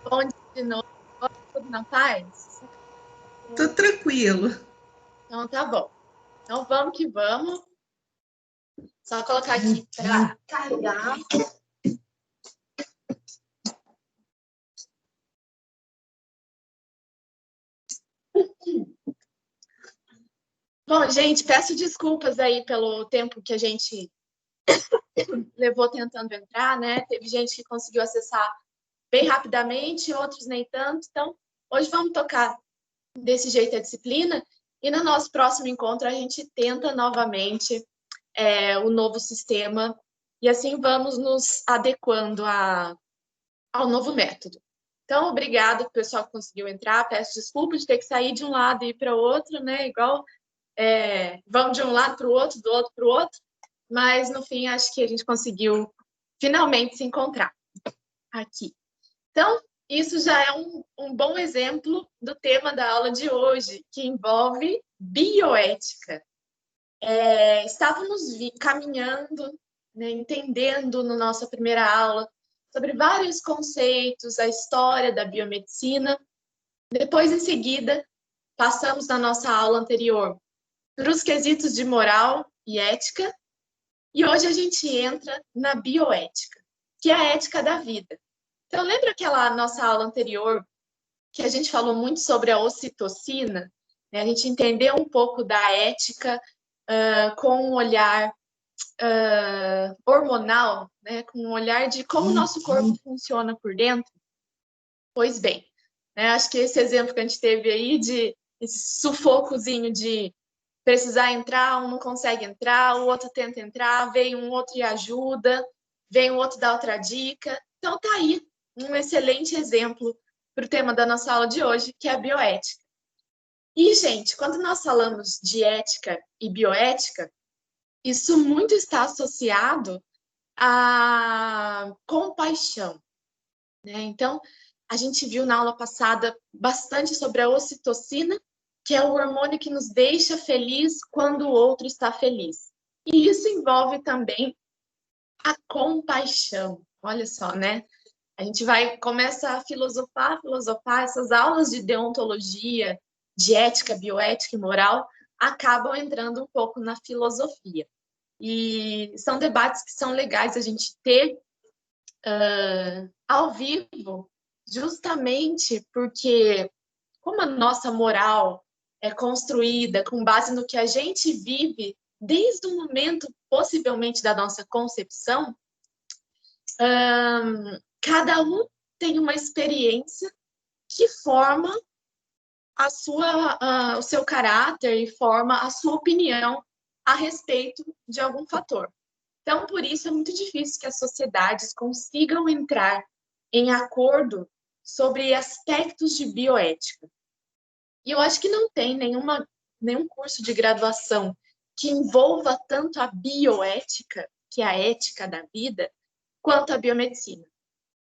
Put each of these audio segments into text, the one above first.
Bom dia de novo. Tudo na paz? Tô tranquilo. Então tá bom. Então vamos que vamos. Só colocar aqui para carregar. Bom, gente, peço desculpas aí pelo tempo que a gente levou tentando entrar, né? Teve gente que conseguiu acessar bem rapidamente, outros nem tanto. Então, hoje vamos tocar desse jeito a disciplina e no nosso próximo encontro a gente tenta novamente o novo sistema e assim vamos nos adequando ao novo método. Então, obrigada para o pessoal que conseguiu entrar. Peço desculpa de ter que sair de um lado e ir para o outro, né? Igual vamos de um lado para o outro, do outro para o outro. Mas, no fim, acho que a gente conseguiu finalmente se encontrar aqui. Então, isso já é um bom exemplo do tema da aula de hoje, que envolve bioética. Estávamos caminhando, né, entendendo na nossa primeira aula sobre vários conceitos, a história da biomedicina. Depois, em seguida, passamos na nossa aula anterior para os quesitos de moral e ética, e hoje a gente entra na bioética, que é a ética da vida. Então, lembra aquela nossa aula anterior que a gente falou muito sobre a ocitocina? Né? A gente entendeu um pouco da ética com um olhar hormonal, né? Com um olhar de como o nosso corpo funciona por dentro. Pois bem, né? Acho que esse exemplo que a gente teve aí de esse sufocozinho de precisar entrar, um não consegue entrar, o outro tenta entrar, vem um outro e ajuda, vem um outro dar outra dica. Então tá aí um excelente exemplo para o tema da nossa aula de hoje, que é a bioética. E, gente, quando nós falamos de ética e bioética, isso muito está associado à compaixão, né? Então, a gente viu na aula passada bastante sobre a ocitocina, que é o hormônio que nos deixa feliz quando o outro está feliz. E isso envolve também a compaixão. Olha só, né? A gente começa a filosofar, essas aulas de deontologia, de ética, bioética e moral acabam entrando um pouco na filosofia. E são debates que são legais a gente ter ao vivo, justamente porque, como a nossa moral é construída com base no que a gente vive desde o momento, possivelmente, da nossa concepção, cada um tem uma experiência que forma o seu caráter e forma a sua opinião a respeito de algum fator. Então, por isso, é muito difícil que as sociedades consigam entrar em acordo sobre aspectos de bioética. E eu acho que não tem nenhum curso de graduação que envolva tanto a bioética, que é a ética da vida, quanto a biomedicina.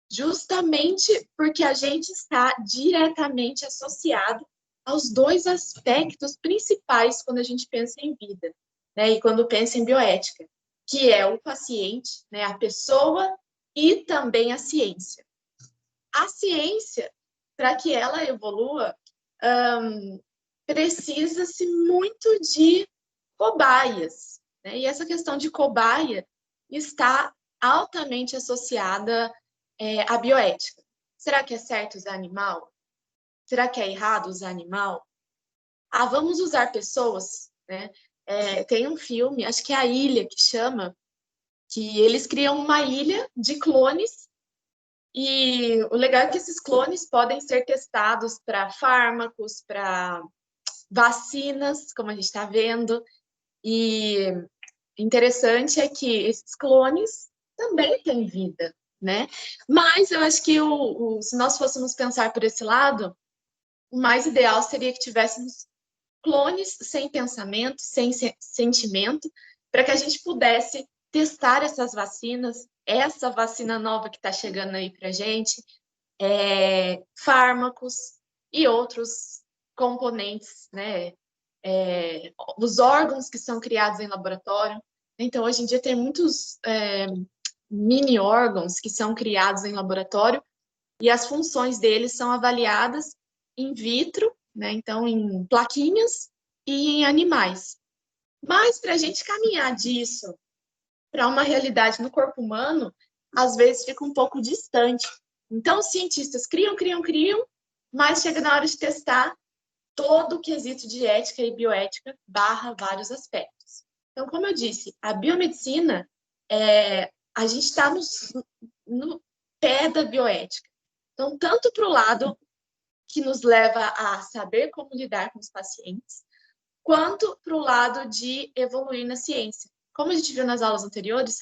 Justamente porque a gente está diretamente associado aos dois aspectos principais quando a gente pensa em vida, né? E quando pensa em bioética, que é o paciente, né? A pessoa e também a ciência. A ciência, para que ela evolua, precisa-se muito de cobaias, né? E essa questão de cobaia está altamente associada à bioética. Será que é certo usar animal? Será que é errado usar animal? Vamos usar pessoas, né? Tem um filme, acho que é A Ilha, que chama, que eles criam uma ilha de clones e o legal é que esses clones podem ser testados para fármacos, para vacinas, como a gente está vendo, e interessante é que esses clones também têm vida, né? Mas eu acho que se nós fôssemos pensar por esse lado, o mais ideal seria que tivéssemos clones sem pensamento, sem sentimento, para que a gente pudesse testar essas vacinas, essa vacina nova que está chegando aí para a gente, fármacos e outros componentes, né? Os órgãos que são criados em laboratório. Então, hoje em dia, tem muitos mini órgãos que são criados em laboratório e as funções deles são avaliadas in vitro, né? Então, em plaquinhas e em animais. Mas, para a gente caminhar disso para uma realidade no corpo humano, às vezes fica um pouco distante. Então, os cientistas criam, mas chega na hora de testar todo o quesito de ética e bioética barra vários aspectos. Então, como eu disse, a biomedicina, a gente está no pé da bioética. Então, tanto para o lado que nos leva a saber como lidar com os pacientes, quanto para o lado de evoluir na ciência. Como a gente viu nas aulas anteriores,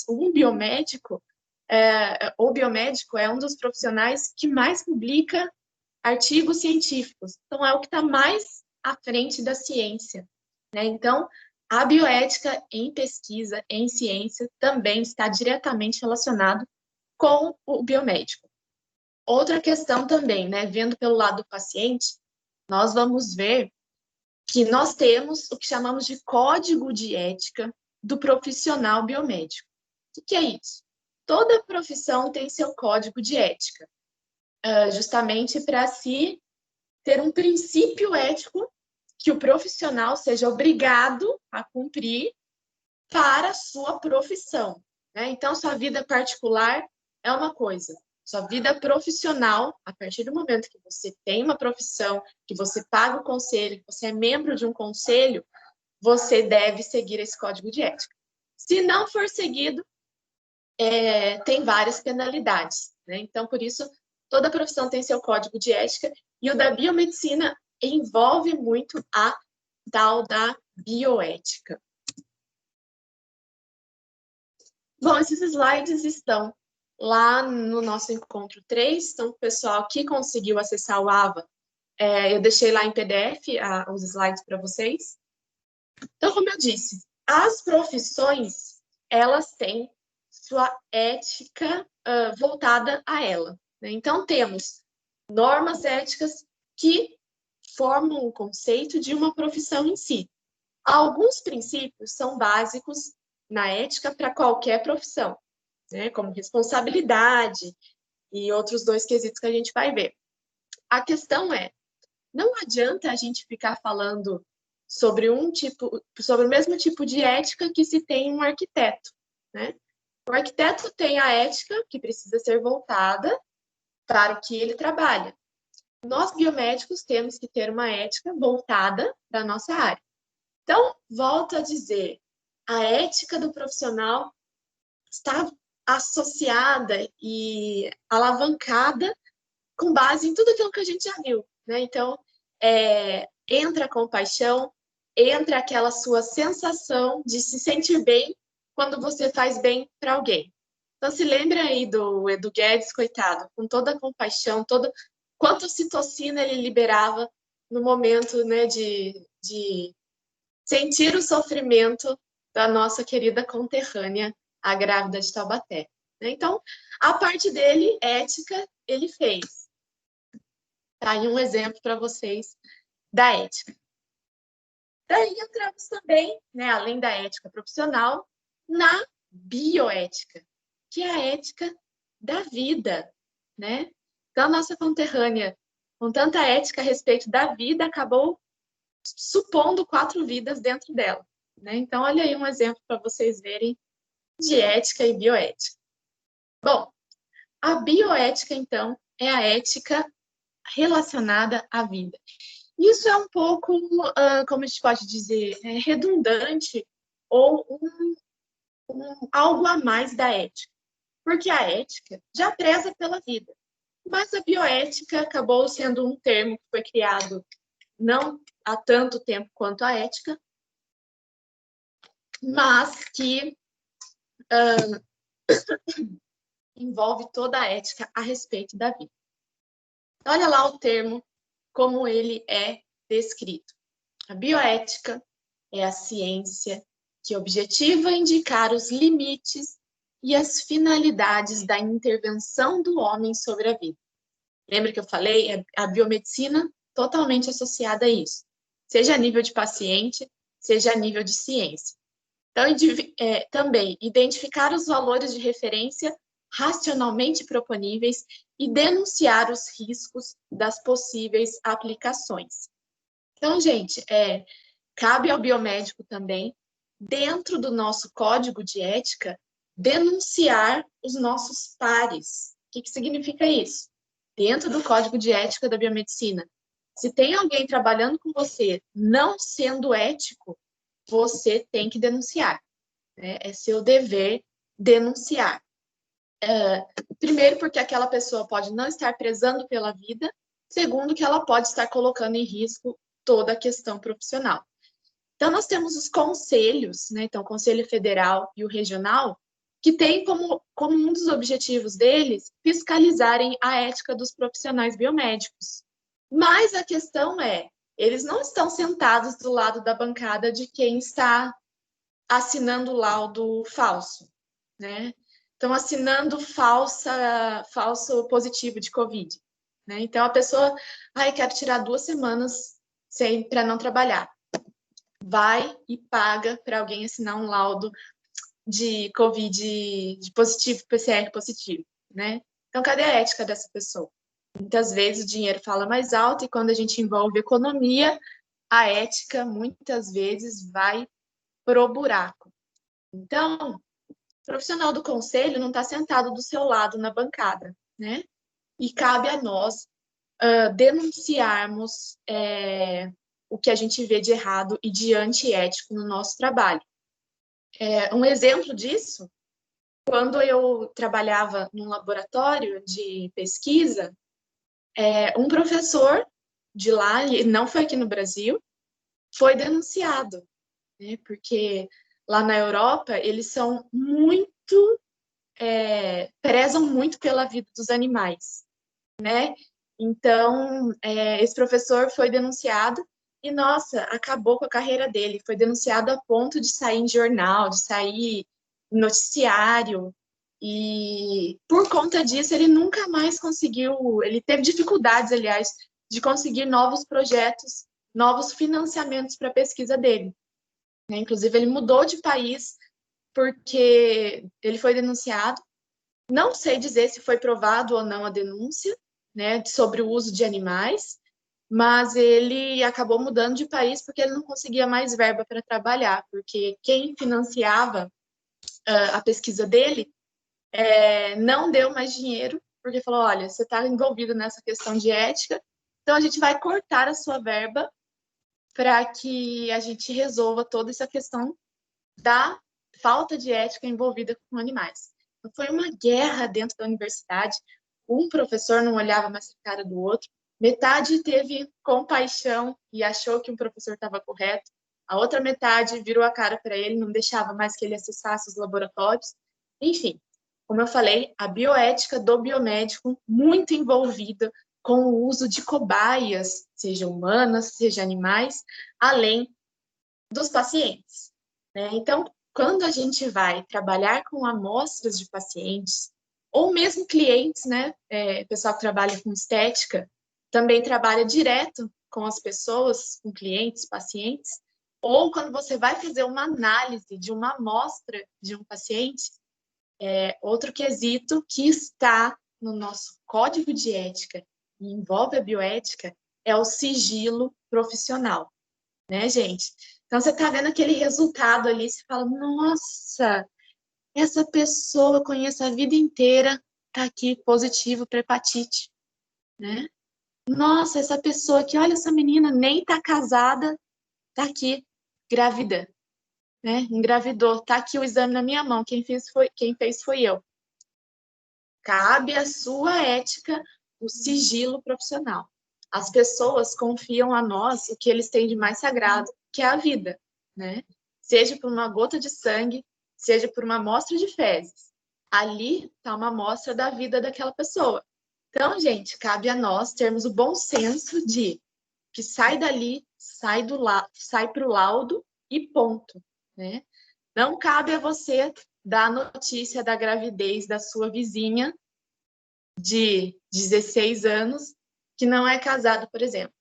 o biomédico é um dos profissionais que mais publica artigos científicos. Então, é o que está mais à frente da ciência, né? Então, a bioética em pesquisa, em ciência, também está diretamente relacionado com o biomédico. Outra questão também, né? Vendo pelo lado do paciente, nós vamos ver que nós temos o que chamamos de código de ética do profissional biomédico. O que é isso? Toda profissão tem seu código de ética, justamente para se ter um princípio ético que o profissional seja obrigado a cumprir para a sua profissão, né? Então, sua vida particular é uma coisa, sua vida profissional, a partir do momento que você tem uma profissão, que você paga o conselho, que você é membro de um conselho, você deve seguir esse código de ética. Se não for seguido, tem várias penalidades, né? Então, por isso, toda profissão tem seu código de ética, e o da biomedicina envolve muito a tal da bioética. Bom, esses slides estão lá no nosso encontro 3, então o pessoal que conseguiu acessar o AVA, eu deixei lá em PDF os slides para vocês. Então, como eu disse, as profissões, elas têm sua ética voltada a ela, né? Então, temos normas éticas que formam o conceito de uma profissão em si. Alguns princípios são básicos na ética para qualquer profissão, né? Como responsabilidade e outros 2 quesitos que a gente vai ver. A questão é, não adianta a gente ficar falando sobre o mesmo tipo de ética que se tem um arquiteto, né? O arquiteto tem a ética que precisa ser voltada para o que ele trabalha. Nós, biomédicos, temos que ter uma ética voltada para a nossa área. Então, volto a dizer, a ética do profissional está associada e alavancada com base em tudo aquilo que a gente já viu, né? Então, entra a compaixão, entra aquela sua sensação de se sentir bem quando você faz bem para alguém. Então, se lembra aí do Edu Guedes, coitado, com toda a compaixão, quanto ocitocina ele liberava no momento, né, de sentir o sofrimento da nossa querida conterrânea, a grávida de Taubaté. Então, a parte dele, ética, ele fez. Tá aí um exemplo para vocês da ética. Daí entramos também, né, além da ética profissional, na bioética, que é a ética da vida, né? Então, a nossa conterrânea, com tanta ética a respeito da vida, acabou supondo 4 vidas dentro dela, né? Então, olha aí um exemplo para vocês verem de ética e bioética. Bom, a bioética, então, é a ética relacionada à vida. Isso é um pouco, como a gente pode dizer, redundante ou algo a mais da ética. Porque a ética já preza pela vida. Mas a bioética acabou sendo um termo que foi criado não há tanto tempo quanto a ética, mas que envolve toda a ética a respeito da vida. Olha lá o termo, como ele é descrito. A bioética é a ciência que objetiva indicar os limites e as finalidades da intervenção do homem sobre a vida. Lembra que eu falei? A biomedicina totalmente associada a isso, seja a nível de paciente, seja a nível de ciência. Então, também identificar os valores de referência racionalmente proponíveis e denunciar os riscos das possíveis aplicações. Então, gente, cabe ao biomédico também, dentro do nosso código de ética, denunciar os nossos pares. O que significa isso? Dentro do código de ética da biomedicina, se tem alguém trabalhando com você não sendo ético, você tem que denunciar. Né? É seu dever denunciar. Primeiro, porque aquela pessoa pode não estar prezando pela vida. Segundo, que ela pode estar colocando em risco toda a questão profissional. Então, nós temos os conselhos, né? Então, o Conselho Federal e o Regional, que tem como um dos objetivos deles fiscalizarem a ética dos profissionais biomédicos. Mas a questão eles não estão sentados do lado da bancada de quem está assinando laudo falso, né? Estão assinando falso positivo de Covid. Né? Então, a pessoa, quero tirar 2 semanas para não trabalhar. Vai e paga para alguém assinar um laudo de Covid de positivo, PCR positivo, né? Então, cadê a ética dessa pessoa? Muitas vezes o dinheiro fala mais alto e quando a gente envolve economia, a ética muitas vezes vai pro buraco. Então, o profissional do conselho não está sentado do seu lado na bancada, né? E cabe a nós denunciarmos o que a gente vê de errado e de antiético no nosso trabalho. Um exemplo disso, quando eu trabalhava num laboratório de pesquisa, um professor de lá, e não foi aqui no Brasil, foi denunciado, né? Porque lá na Europa eles são muito, prezam muito pela vida dos animais, né? Então, esse professor foi denunciado e, nossa, acabou com a carreira dele. Foi denunciado a ponto de sair em jornal, de sair em noticiário. E, por conta disso, ele nunca mais conseguiu... Ele teve dificuldades, aliás, de conseguir novos projetos, novos financiamentos para a pesquisa dele. Né? Inclusive, ele mudou de país porque ele foi denunciado. Não sei dizer se foi provado ou não a denúncia, né, sobre o uso de animais, mas ele acabou mudando de país porque ele não conseguia mais verba para trabalhar, porque quem financiava a pesquisa dele não deu mais dinheiro, porque falou, olha, você está envolvido nessa questão de ética, então a gente vai cortar a sua verba para que a gente resolva toda essa questão da falta de ética envolvida com animais. Então, foi uma guerra dentro da universidade, um professor não olhava mais a cara do outro, metade teve compaixão e achou que um professor estava correto, a outra metade virou a cara para ele, não deixava mais que ele acessasse os laboratórios. Enfim, como eu falei, a bioética do biomédico muito envolvida com o uso de cobaias, seja humanas, seja animais, além dos pacientes. Né? Então, quando a gente vai trabalhar com amostras de pacientes, ou mesmo clientes, né? Pessoal que trabalha com estética, também trabalha direto com as pessoas, com clientes, pacientes, ou quando você vai fazer uma análise de uma amostra de um paciente, outro quesito que está no nosso código de ética e envolve a bioética é o sigilo profissional, né, gente? Então, você está vendo aquele resultado ali, você fala, nossa, essa pessoa eu conheço a vida inteira, tá aqui positivo para hepatite, né? Nossa, essa pessoa aqui, olha essa menina, nem tá casada, tá aqui, grávida, né? Engravidou, tá aqui o exame na minha mão, quem fez foi eu. Cabe à sua ética o sigilo profissional. As pessoas confiam a nós o que eles têm de mais sagrado, que é a vida, né? Seja por uma gota de sangue, seja por uma amostra de fezes. Ali está uma amostra da vida daquela pessoa. Então, gente, cabe a nós termos o bom senso de que sai dali, sai para o laudo e ponto, né? Não cabe a você dar a notícia da gravidez da sua vizinha de 16 anos que não é casada, por exemplo.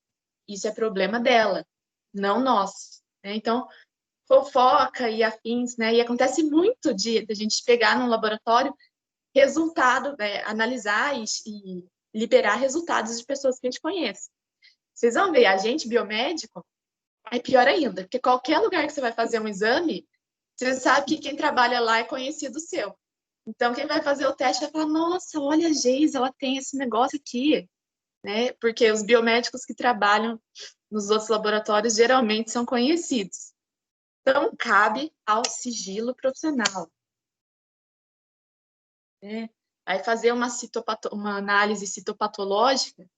Isso é problema dela, não nosso. Né? Então, fofoca e afins, né? E acontece muito de a gente pegar num laboratório resultado, analisar e liberar resultados de pessoas que a gente conhece. Vocês vão ver, a gente biomédico é pior ainda, porque qualquer lugar que você vai fazer um exame, você sabe que quem trabalha lá é conhecido seu. Então, quem vai fazer o teste vai falar, nossa, olha a Geise, ela tem esse negócio aqui, né? Porque os biomédicos que trabalham nos outros laboratórios geralmente são conhecidos. Então, cabe ao sigilo profissional. Né? Aí fazer uma análise citopatológica,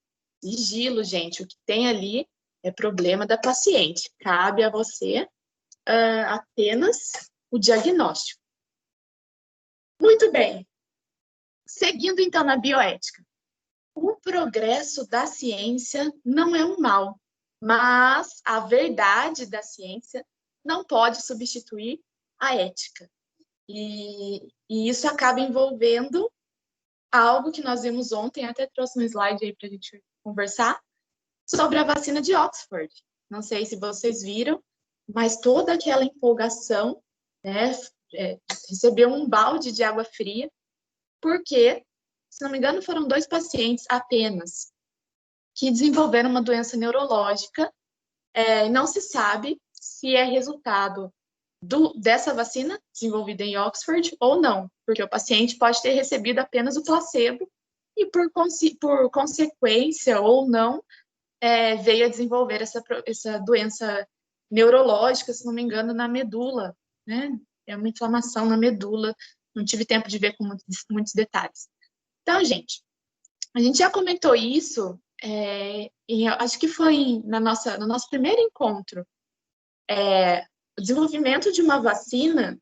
sigilo, gente, o que tem ali é problema da paciente. Cabe a você apenas o diagnóstico. Muito bem. Seguindo, então, na bioética. O progresso da ciência não é um mal, mas a verdade da ciência não pode substituir a ética. E isso acaba envolvendo algo que nós vimos ontem, até trouxe um slide aí para a gente conversar, sobre a vacina de Oxford. Não sei se vocês viram, mas toda aquela empolgação, né, recebeu um balde de água fria, porque, se não me engano, foram 2 pacientes apenas que desenvolveram uma doença neurológica. Não se sabe se é resultado dessa vacina desenvolvida em Oxford ou não, porque o paciente pode ter recebido apenas o placebo e, por consequência ou não, veio a desenvolver essa doença neurológica, se não me engano, na medula, né? É uma inflamação na medula, não tive tempo de ver com muitos detalhes. Então, gente, a gente já comentou isso, acho que foi no nosso primeiro encontro. O desenvolvimento de uma vacina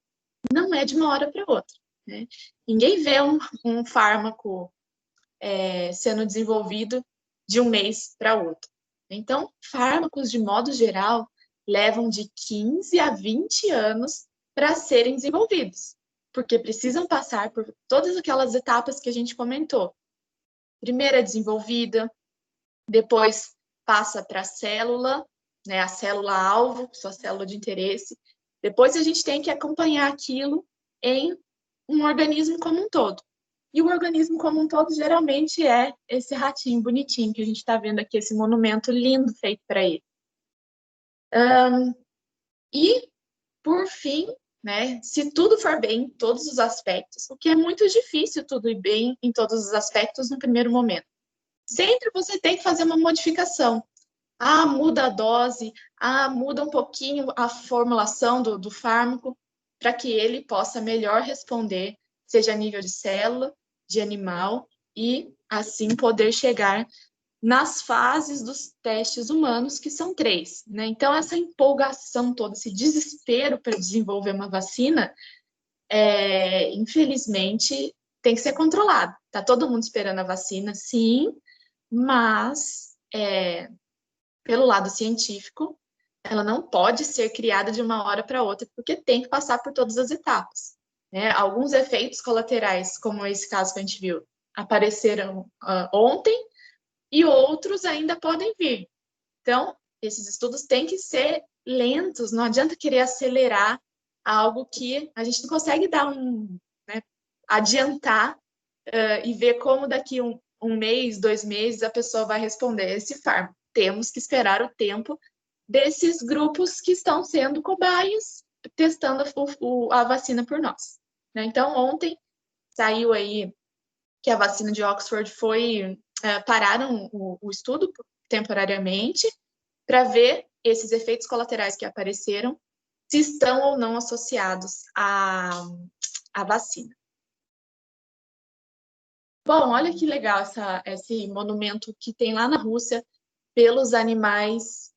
não é de uma hora para outra. Né? Ninguém vê um fármaco sendo desenvolvido de um mês para outro. Então, fármacos, de modo geral, levam de 15 a 20 anos para serem desenvolvidos, porque precisam passar por todas aquelas etapas que a gente comentou. Primeiro é desenvolvida, depois passa para a célula, né, a célula-alvo, sua célula de interesse. Depois a gente tem que acompanhar aquilo em um organismo como um todo. E o organismo como um todo geralmente é esse ratinho bonitinho que a gente está vendo aqui, esse monumento lindo feito para ele. E, por fim, né, se tudo for bem em todos os aspectos, o que é muito difícil tudo ir bem em todos os aspectos no primeiro momento. Sempre você tem que fazer uma modificação. Muda a dose, muda um pouquinho a formulação do fármaco, para que ele possa melhor responder, seja a nível de célula, de animal, e assim poder chegar nas fases dos testes humanos, que são 3. Né? Então, essa empolgação toda, esse desespero para desenvolver uma vacina, infelizmente, tem que ser controlado. Está todo mundo esperando a vacina, sim, mas, pelo lado científico, ela não pode ser criada de uma hora para outra, porque tem que passar por todas as etapas. Né? Alguns efeitos colaterais, como esse caso que a gente viu, apareceram ontem, e outros ainda podem vir. Então, esses estudos têm que ser lentos, não adianta querer acelerar algo que a gente não consegue dar adiantar e ver como daqui um mês, 2 meses, a pessoa vai responder esse fármaco. Temos que esperar o tempo desses grupos que estão sendo cobaias, testando a vacina por nós. Né? Então, ontem saiu aí que a vacina de Oxford pararam o estudo temporariamente para ver esses efeitos colaterais que apareceram, se estão ou não associados à vacina. Bom, olha que legal esse monumento que tem lá na Rússia pelos animais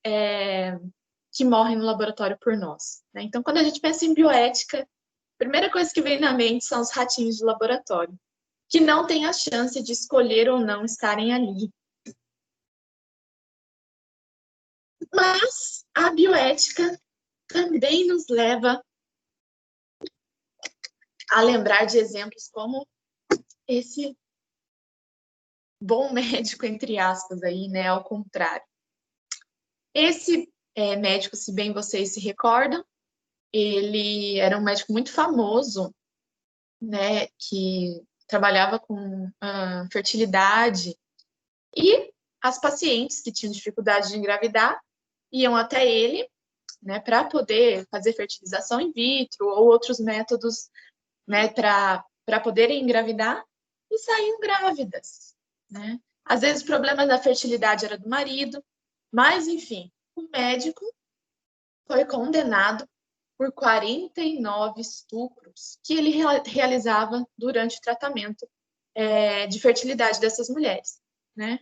que morrem no laboratório por nós. Né? Então, quando a gente pensa em bioética, a primeira coisa que vem na mente são os ratinhos de laboratório, que não têm a chance de escolher ou não estarem ali. Mas a bioética também nos leva a lembrar de exemplos como esse bom médico, entre aspas, aí, né, ao contrário. Esse médico, se bem vocês se recordam, ele era um médico muito famoso, né, que trabalhava com fertilidade, e as pacientes que tinham dificuldade de engravidar iam até ele, né, para poder fazer fertilização in vitro ou outros métodos, né, para poderem engravidar, e saíam grávidas, né? Às vezes o problema da fertilidade era do marido, mas, enfim, o médico foi condenado por 49 estupros que ele realizava durante o tratamento de fertilidade dessas mulheres, né?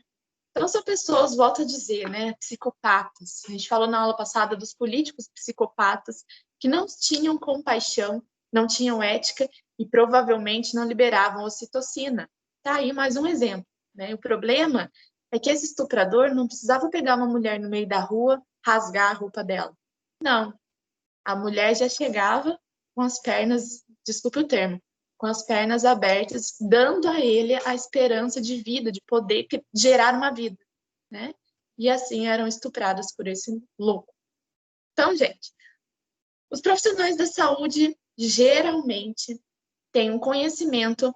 Então, são pessoas, volto a dizer, né, psicopatas. A gente falou na aula passada dos políticos psicopatas que não tinham compaixão, não tinham ética e provavelmente não liberavam ocitocina. Tá aí mais um exemplo, né? O problema é que esse estuprador não precisava pegar uma mulher no meio da rua, rasgar a roupa dela. Não. A mulher já chegava com as pernas, desculpe o termo, com as pernas abertas, dando a ele a esperança de vida, de poder gerar uma vida, né? E assim eram estupradas por esse louco. Então, gente, os profissionais da saúde geralmente têm um conhecimento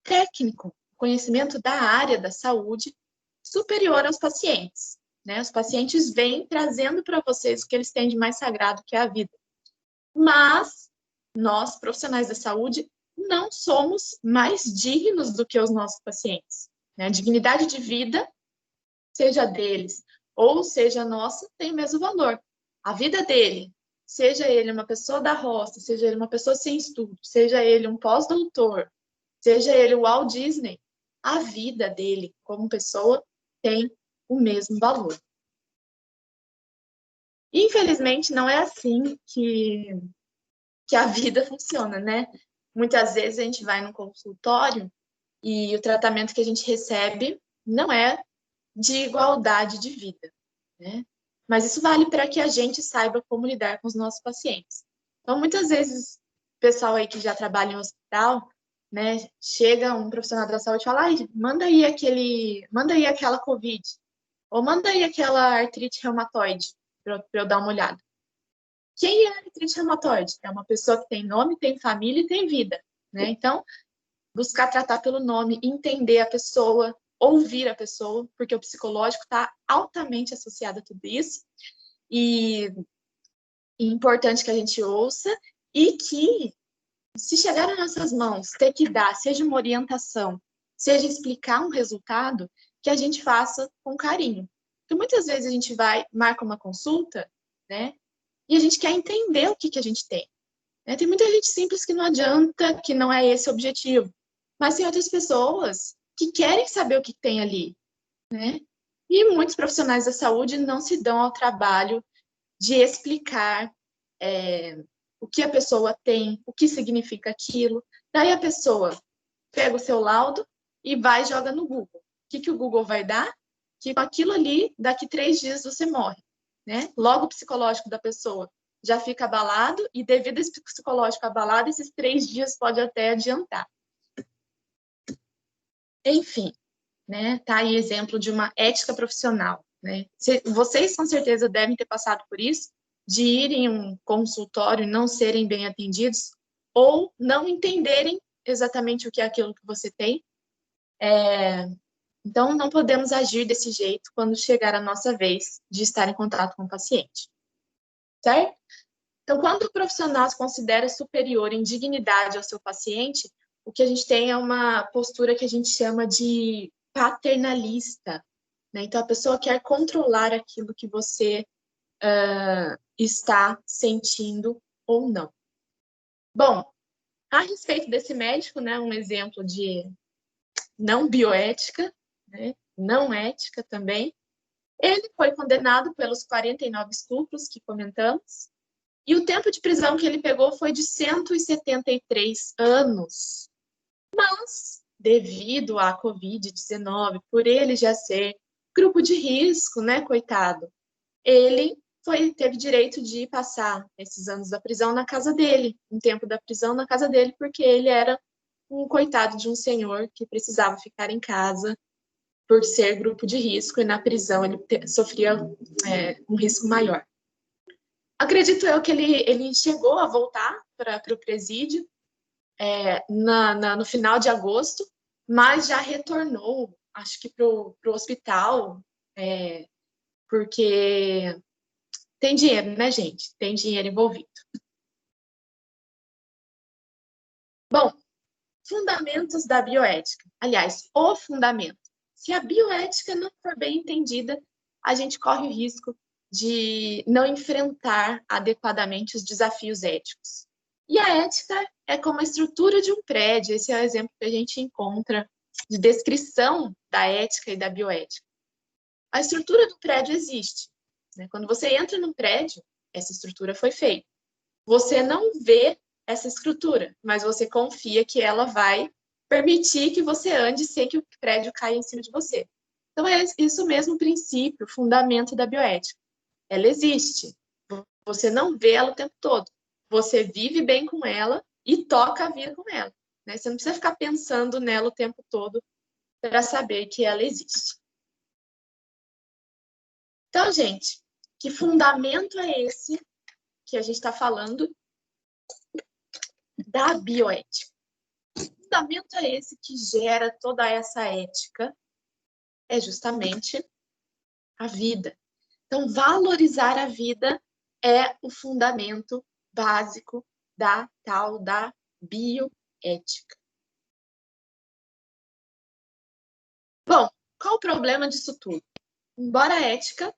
técnico, conhecimento da área da saúde superior aos pacientes, né? Os pacientes vêm trazendo para vocês o que eles têm de mais sagrado, que é a vida. Mas nós, profissionais da saúde, não somos mais dignos do que os nossos pacientes, né? A dignidade de vida, seja deles ou seja nossa, tem o mesmo valor. A vida dele, seja ele uma pessoa da roça, seja ele uma pessoa sem estudo, seja ele um pós-doutor, seja ele o Walt Disney, a vida dele como pessoa tem o mesmo valor. Infelizmente, não é assim que a vida funciona, né? Muitas vezes a gente vai no consultório e o tratamento que a gente recebe não é de igualdade de vida, né? Mas isso vale para que a gente saiba como lidar com os nossos pacientes. Então, muitas vezes, o pessoal aí que já trabalha em hospital, né, chega um profissional da saúde e fala, manda aí aquela COVID, ou manda aí aquela artrite reumatoide, para eu dar uma olhada. Quem é artrite reumatoide? É uma pessoa que tem nome, tem família e tem vida, né? Então, buscar tratar pelo nome, entender a pessoa, ouvir a pessoa, porque o psicológico está altamente associado a tudo isso. E é importante que a gente ouça e que, se chegar nas nossas mãos, ter que dar, seja uma orientação, seja explicar um resultado, que a gente faça com carinho. Porque muitas vezes a gente marca uma consulta, né? E a gente quer entender o que a gente tem. Né? Tem muita gente simples que não adianta, que não é esse o objetivo. Mas tem outras pessoas que querem saber o que tem ali. Né? E muitos profissionais da saúde não se dão ao trabalho de explicar o que a pessoa tem, o que significa aquilo. Daí a pessoa pega o seu laudo e vai e joga no Google. O que o Google vai dar? Que com aquilo ali, daqui 3 dias você morre. Né? Logo o psicológico da pessoa já fica abalado, e devido a esse psicológico abalado, esses 3 dias pode até adiantar. Enfim, né? Tá aí exemplo de uma ética profissional. Né? Vocês, com certeza, devem ter passado por isso, de irem em um consultório e não serem bem atendidos, ou não entenderem exatamente o que é aquilo que você tem. Então, não podemos agir desse jeito quando chegar a nossa vez de estar em contato com o paciente. Certo? Então, quando o profissional se considera superior em dignidade ao seu paciente, o que a gente tem é uma postura que a gente chama de paternalista. Né? Então, a pessoa quer controlar aquilo que você está sentindo ou não. Bom, a respeito desse médico, né, um exemplo de não bioética, né, não ética também, ele foi condenado pelos 49 estupros que comentamos, e o tempo de prisão que ele pegou foi de 173 anos. Mas, devido à Covid-19, por ele já ser grupo de risco, né, coitado, ele teve direito de passar esses anos da prisão na casa dele, um tempo da prisão na casa dele, porque ele era um coitado de um senhor que precisava ficar em casa por ser grupo de risco, e na prisão ele sofria um risco maior. Acredito eu que ele chegou a voltar para o presídio, no final de agosto, mas já retornou, acho que para o hospital, porque tem dinheiro, né, gente? Tem dinheiro envolvido. Bom, fundamentos da bioética. Aliás, o fundamento. Se a bioética não for bem entendida, a gente corre o risco de não enfrentar adequadamente os desafios éticos. E a ética é como a estrutura de um prédio. Esse é o exemplo que a gente encontra de descrição da ética e da bioética. A estrutura do prédio existe. Né? Quando você entra num prédio, essa estrutura foi feita. Você não vê essa estrutura, mas você confia que ela vai permitir que você ande sem que o prédio caia em cima de você. Então, é isso mesmo o princípio, o fundamento da bioética. Ela existe. Você não vê ela o tempo todo. Você vive bem com ela e toca a vida com ela. Né? Você não precisa ficar pensando nela o tempo todo para saber que ela existe. Então, gente, que fundamento é esse que a gente está falando da bioética? Que fundamento é esse que gera toda essa ética? É justamente a vida. Então, valorizar a vida é o fundamento básico da tal da bioética. Bom, qual o problema disso tudo? Embora a ética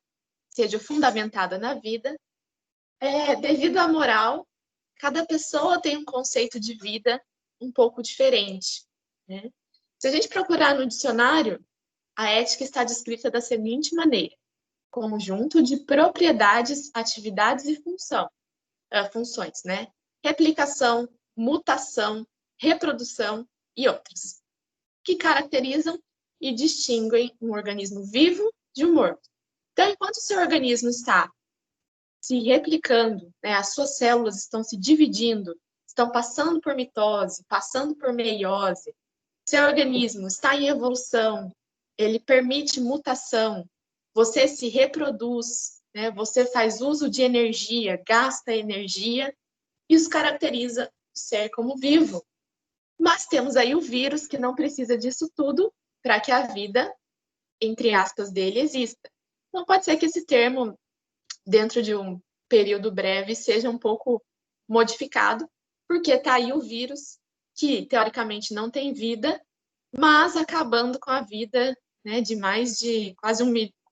seja fundamentada na vida, devido à moral, cada pessoa tem um conceito de vida um pouco diferente. Né? Se a gente procurar no dicionário, a ética está descrita da seguinte maneira: conjunto de propriedades, atividades e funções, né? Replicação, mutação, reprodução e outras, que caracterizam e distinguem um organismo vivo de um morto. Então, enquanto o seu organismo está se replicando, né, as suas células estão se dividindo, estão passando por mitose, passando por meiose, seu organismo está em evolução, ele permite mutação, você se reproduz, né, você faz uso de energia, gasta energia, isso caracteriza o ser como vivo. Mas temos aí o vírus que não precisa disso tudo para que a vida, entre aspas, dele exista. Então pode ser que esse termo, dentro de um período breve, seja um pouco modificado, porque está aí o vírus, que teoricamente não tem vida, mas acabando com a vida, né, de mais de quase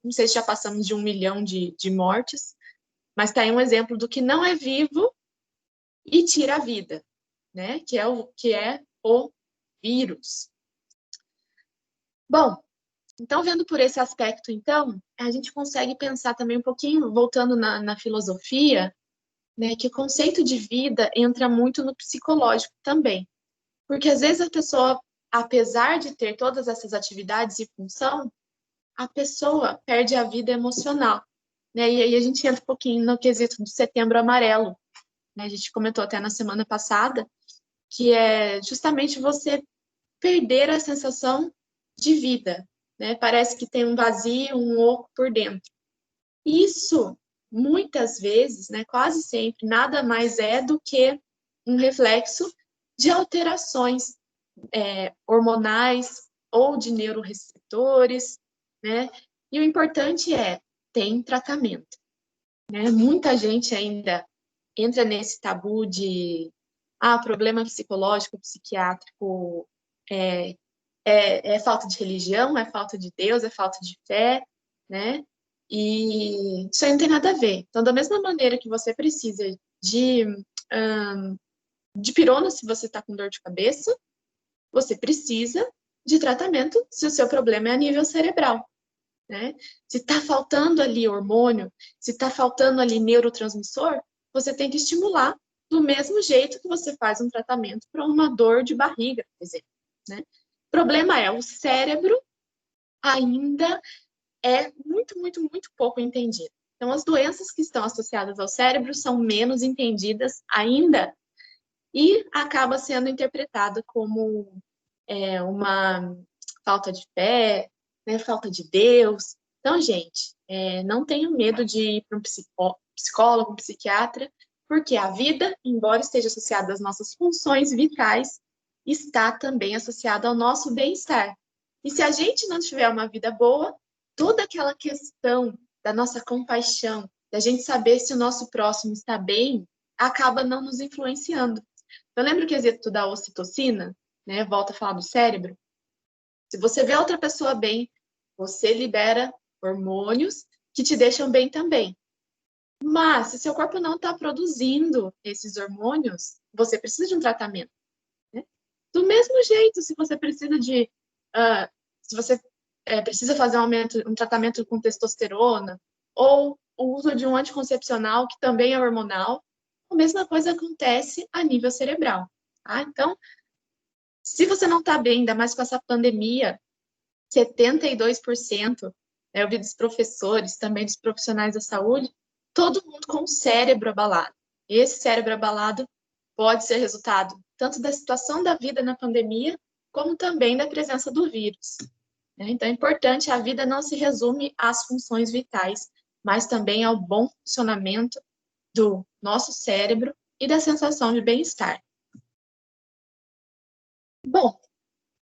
não sei se já passamos de 1 milhão de mortes, mas está aí um exemplo do que não é vivo e tira a vida, né, que é o vírus. Bom, então, vendo por esse aspecto, então, a gente consegue pensar também um pouquinho, voltando na filosofia, né, que o conceito de vida entra muito no psicológico também. Porque, às vezes, a pessoa, apesar de ter todas essas atividades e função, a pessoa perde a vida emocional. Né? E aí a gente entra um pouquinho no quesito do Setembro Amarelo. Né? A gente comentou até na semana passada, que é justamente você perder a sensação de vida. Né? Parece que tem um vazio, um oco por dentro. Isso, muitas vezes, né, quase sempre, nada mais é do que um reflexo de alterações hormonais ou de neuroreceptores, né? E o importante tem tratamento. Né? Muita gente ainda entra nesse tabu de problema psicológico, psiquiátrico é falta de religião, é falta de Deus, é falta de fé, né? E isso aí não tem nada a ver. Então, da mesma maneira que você precisa de pirona se você está com dor de cabeça, você precisa de tratamento se o seu problema é a nível cerebral. Né? Se está faltando ali hormônio, se está faltando ali neurotransmissor, você tem que estimular do mesmo jeito que você faz um tratamento para uma dor de barriga, por exemplo. Né? O problema é, o cérebro ainda é muito, muito, muito pouco entendido. Então, as doenças que estão associadas ao cérebro são menos entendidas ainda e acaba sendo interpretada como uma falta de fé, né, falta de Deus. Então, gente, não tenham medo de ir para um psicólogo, um psiquiatra, Porque a vida, embora esteja associada às nossas funções vitais, está também associada ao nosso bem-estar. E se a gente não tiver uma vida boa, toda aquela questão da nossa compaixão, da gente saber se o nosso próximo está bem, acaba não nos influenciando. Eu lembro que exemplo da ocitocina, né? Volta a falar do cérebro. Se você vê outra pessoa bem, você libera hormônios que te deixam bem também. Mas, se seu corpo não está produzindo esses hormônios, você precisa de um tratamento. Né? Do mesmo jeito, se você precisa de... se você precisa fazer um tratamento com testosterona, ou o uso de um anticoncepcional, que também é hormonal, a mesma coisa acontece a nível cerebral. Tá? Então, se você não está bem, ainda mais com essa pandemia, 72%, eu vi dos professores, também dos profissionais da saúde, todo mundo com o cérebro abalado. Esse cérebro abalado pode ser resultado tanto da situação da vida na pandemia, como também da presença do vírus. Então, é importante, a vida não se resume às funções vitais, mas também ao bom funcionamento do nosso cérebro e da sensação de bem-estar. Bom,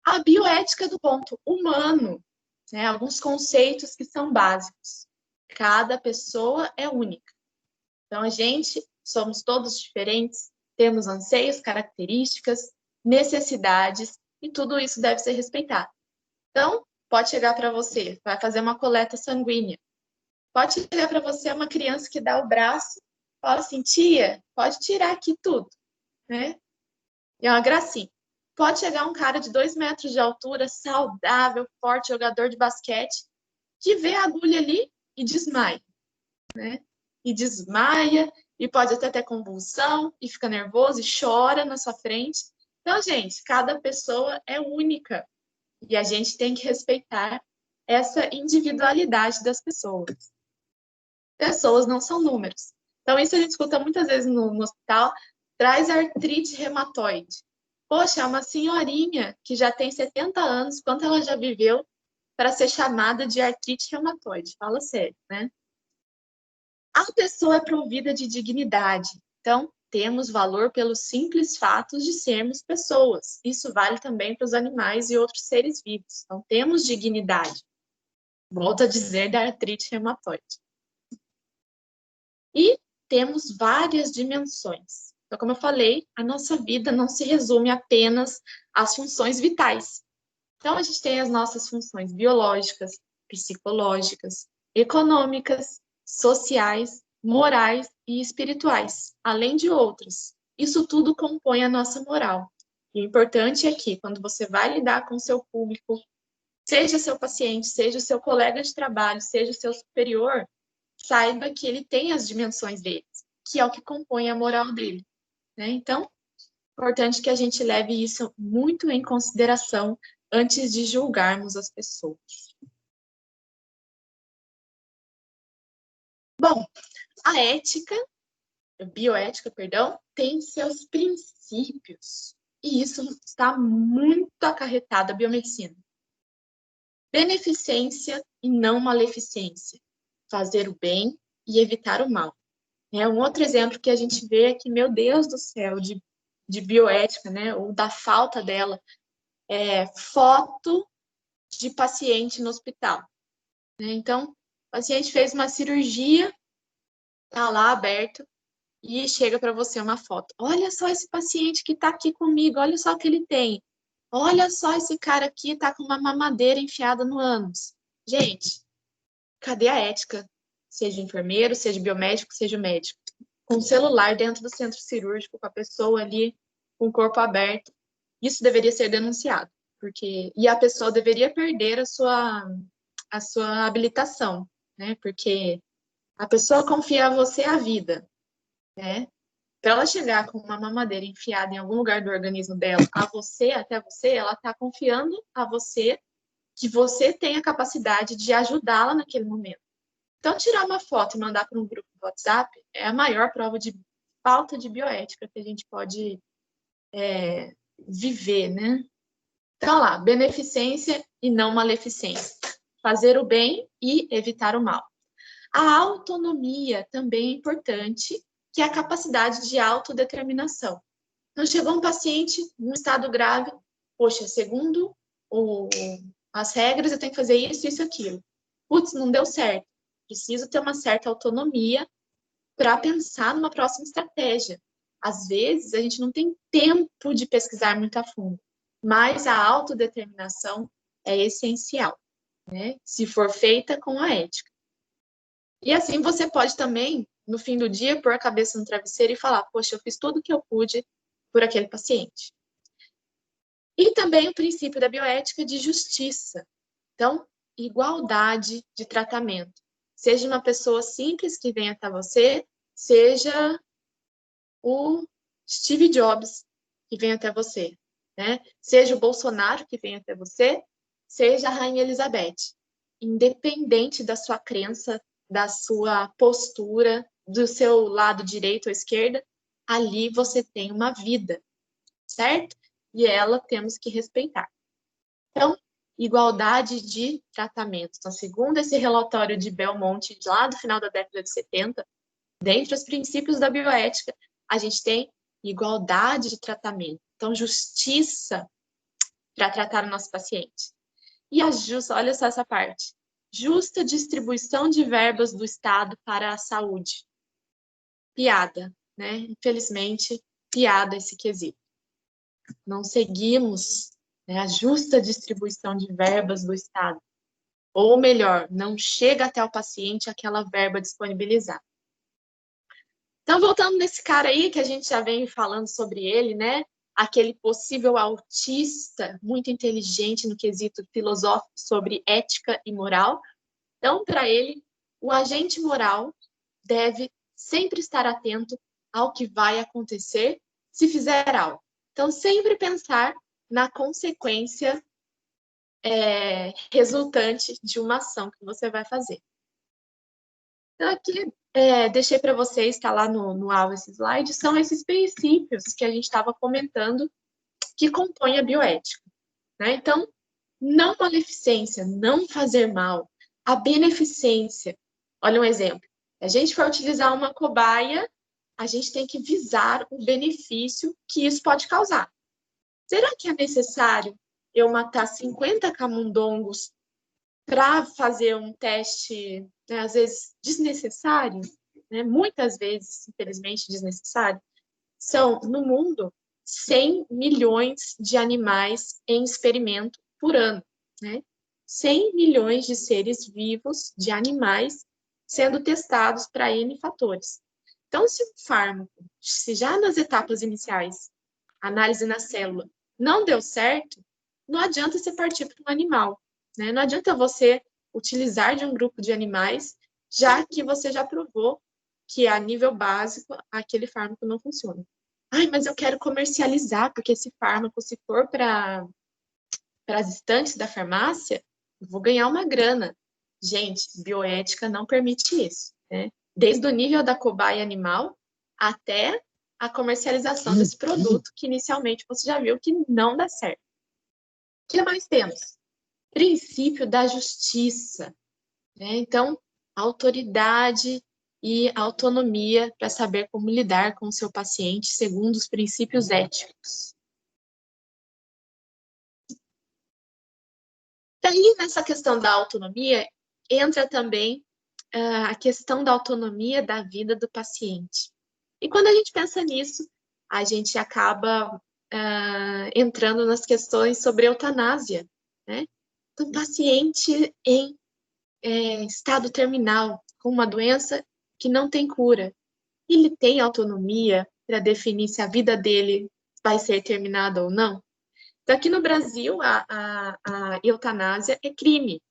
a bioética do ponto humano, né? Alguns conceitos que são básicos. Cada pessoa é única. Então, a gente somos todos diferentes, temos anseios, características, necessidades, e tudo isso deve ser respeitado. Então, pode chegar para você, vai fazer uma coleta sanguínea. Pode chegar para você uma criança que dá o braço, fala assim, tia, pode tirar aqui tudo, né? E é uma gracinha. Pode chegar um cara de 2 metros de altura, saudável, forte, jogador de basquete, que vê a agulha ali e desmaia, né? E desmaia, e pode até ter convulsão, e fica nervoso, e chora na sua frente. Então, gente, cada pessoa é única. E a gente tem que respeitar essa individualidade das pessoas. Pessoas não são números. Então, isso a gente escuta muitas vezes no hospital, traz artrite reumatoide. Poxa, é uma senhorinha que já tem 70 anos, quanto ela já viveu para ser chamada de artrite reumatoide? Fala sério, né? A pessoa é provida de dignidade. Então, temos valor pelos simples fatos de sermos pessoas. Isso vale também para os animais e outros seres vivos. Então, temos dignidade. Volto a dizer da artrite reumatoide. E temos várias dimensões. Então, como eu falei, a nossa vida não se resume apenas às funções vitais. Então, a gente tem as nossas funções biológicas, psicológicas, econômicas, sociais, morais e espirituais, além de outras. Isso tudo compõe a nossa moral. E o importante é que, quando você vai lidar com o seu público, seja seu paciente, seja o seu colega de trabalho, seja o seu superior, saiba que ele tem as dimensões dele, que é o que compõe a moral dele. Né? Então, é importante que a gente leve isso muito em consideração antes de julgarmos as pessoas. Bom, a ética, bioética, perdão, tem seus princípios. E isso está muito acarretado à biomedicina. Beneficência e não maleficência. Fazer o bem e evitar o mal. Um outro exemplo que a gente vê é que, meu Deus do céu, de bioética, né, ou da falta dela, foto de paciente no hospital. Então, o paciente fez uma cirurgia, tá lá aberto, e chega para você uma foto. Olha só esse paciente que está aqui comigo, olha só o que ele tem. Olha só esse cara aqui, tá com uma mamadeira enfiada no ânus. Gente, cadê a ética? Seja enfermeiro, seja biomédico, seja médico. Com o celular dentro do centro cirúrgico, com a pessoa ali, com o corpo aberto. Isso deveria ser denunciado. E a pessoa deveria perder a sua habilitação, né? Porque a pessoa confia a você a vida, né? Para ela chegar com uma mamadeira enfiada em algum lugar do organismo dela, até você, ela está confiando a você que você tem a capacidade de ajudá-la naquele momento. Então, tirar uma foto e mandar para um grupo do WhatsApp é a maior prova de falta de bioética que a gente pode viver, né? Então, lá, beneficência e não maleficência. Fazer o bem e evitar o mal. A autonomia também é importante, que é a capacidade de autodeterminação. Então, chegou um paciente num estado grave, poxa, segundo as regras, eu tenho que fazer isso, isso, aquilo. Putz, não deu certo. Preciso ter uma certa autonomia para pensar numa próxima estratégia. Às vezes, a gente não tem tempo de pesquisar muito a fundo, mas a autodeterminação é essencial, né? Se for feita com a ética. E assim, você pode também, no fim do dia, pôr a cabeça no travesseiro e falar, poxa, eu fiz tudo o que eu pude por aquele paciente. E também o princípio da bioética de justiça. Então, igualdade de tratamento. Seja uma pessoa simples que vem até você, seja o Steve Jobs que vem até você, né? Seja o Bolsonaro que vem até você, seja a Rainha Elizabeth. Independente da sua crença, da sua postura, do seu lado direito ou esquerda, ali você tem uma vida, certo? E ela temos que respeitar. Então, igualdade de tratamento. Então, segundo esse relatório de Belmonte, lá do final da década de 70, dentre os princípios da bioética, a gente tem igualdade de tratamento. Então, justiça para tratar o nosso paciente. E a justa, olha só essa parte, justa distribuição de verbas do Estado para a saúde. Piada, né? Infelizmente, piada esse quesito. Não seguimos, né, a justa distribuição de verbas do Estado. Ou melhor, não chega até o paciente aquela verba disponibilizada. Então, voltando nesse cara aí, que a gente já vem falando sobre ele, né? Aquele possível autista, muito inteligente no quesito filosófico sobre ética e moral. Então, para ele, o agente moral deve sempre estar atento ao que vai acontecer se fizer algo. Então, sempre pensar na consequência resultante de uma ação que você vai fazer. Então, aqui, deixei para vocês, está lá no alvo esse slide, são esses princípios que a gente estava comentando que compõem a bioética, né? Então, não maleficência, não fazer mal, a beneficência. Olha um exemplo. Se a gente for utilizar uma cobaia, a gente tem que visar o benefício que isso pode causar. Será que é necessário eu matar 50 camundongos para fazer um teste, né, às vezes, desnecessário? Né? Muitas vezes, infelizmente, desnecessário. São, no mundo, 100 milhões de animais em experimento por ano, né? 100 milhões de seres vivos, de animais, sendo testados para N fatores. Então, se o fármaco, se já nas etapas iniciais, análise na célula, não deu certo, não adianta você partir para um animal, né? Não adianta você utilizar de um grupo de animais, já que você já provou que a nível básico aquele fármaco não funciona. Ai, mas eu quero comercializar, porque esse fármaco, se for para as estantes da farmácia, eu vou ganhar uma grana. Gente, bioética não permite isso, né? Desde o nível da cobaia animal até a comercialização desse produto, que inicialmente você já viu que não dá certo. O que mais temos? Princípio da justiça, né? Então, autoridade e autonomia para saber como lidar com o seu paciente segundo os princípios éticos. Daí, nessa questão da autonomia, entra também a questão da autonomia da vida do paciente. E quando a gente pensa nisso, a gente acaba entrando nas questões sobre eutanásia, né? Então, paciente em estado terminal, com uma doença que não tem cura, ele tem autonomia para definir se a vida dele vai ser terminada ou não? Então, aqui no Brasil, a eutanásia é crime,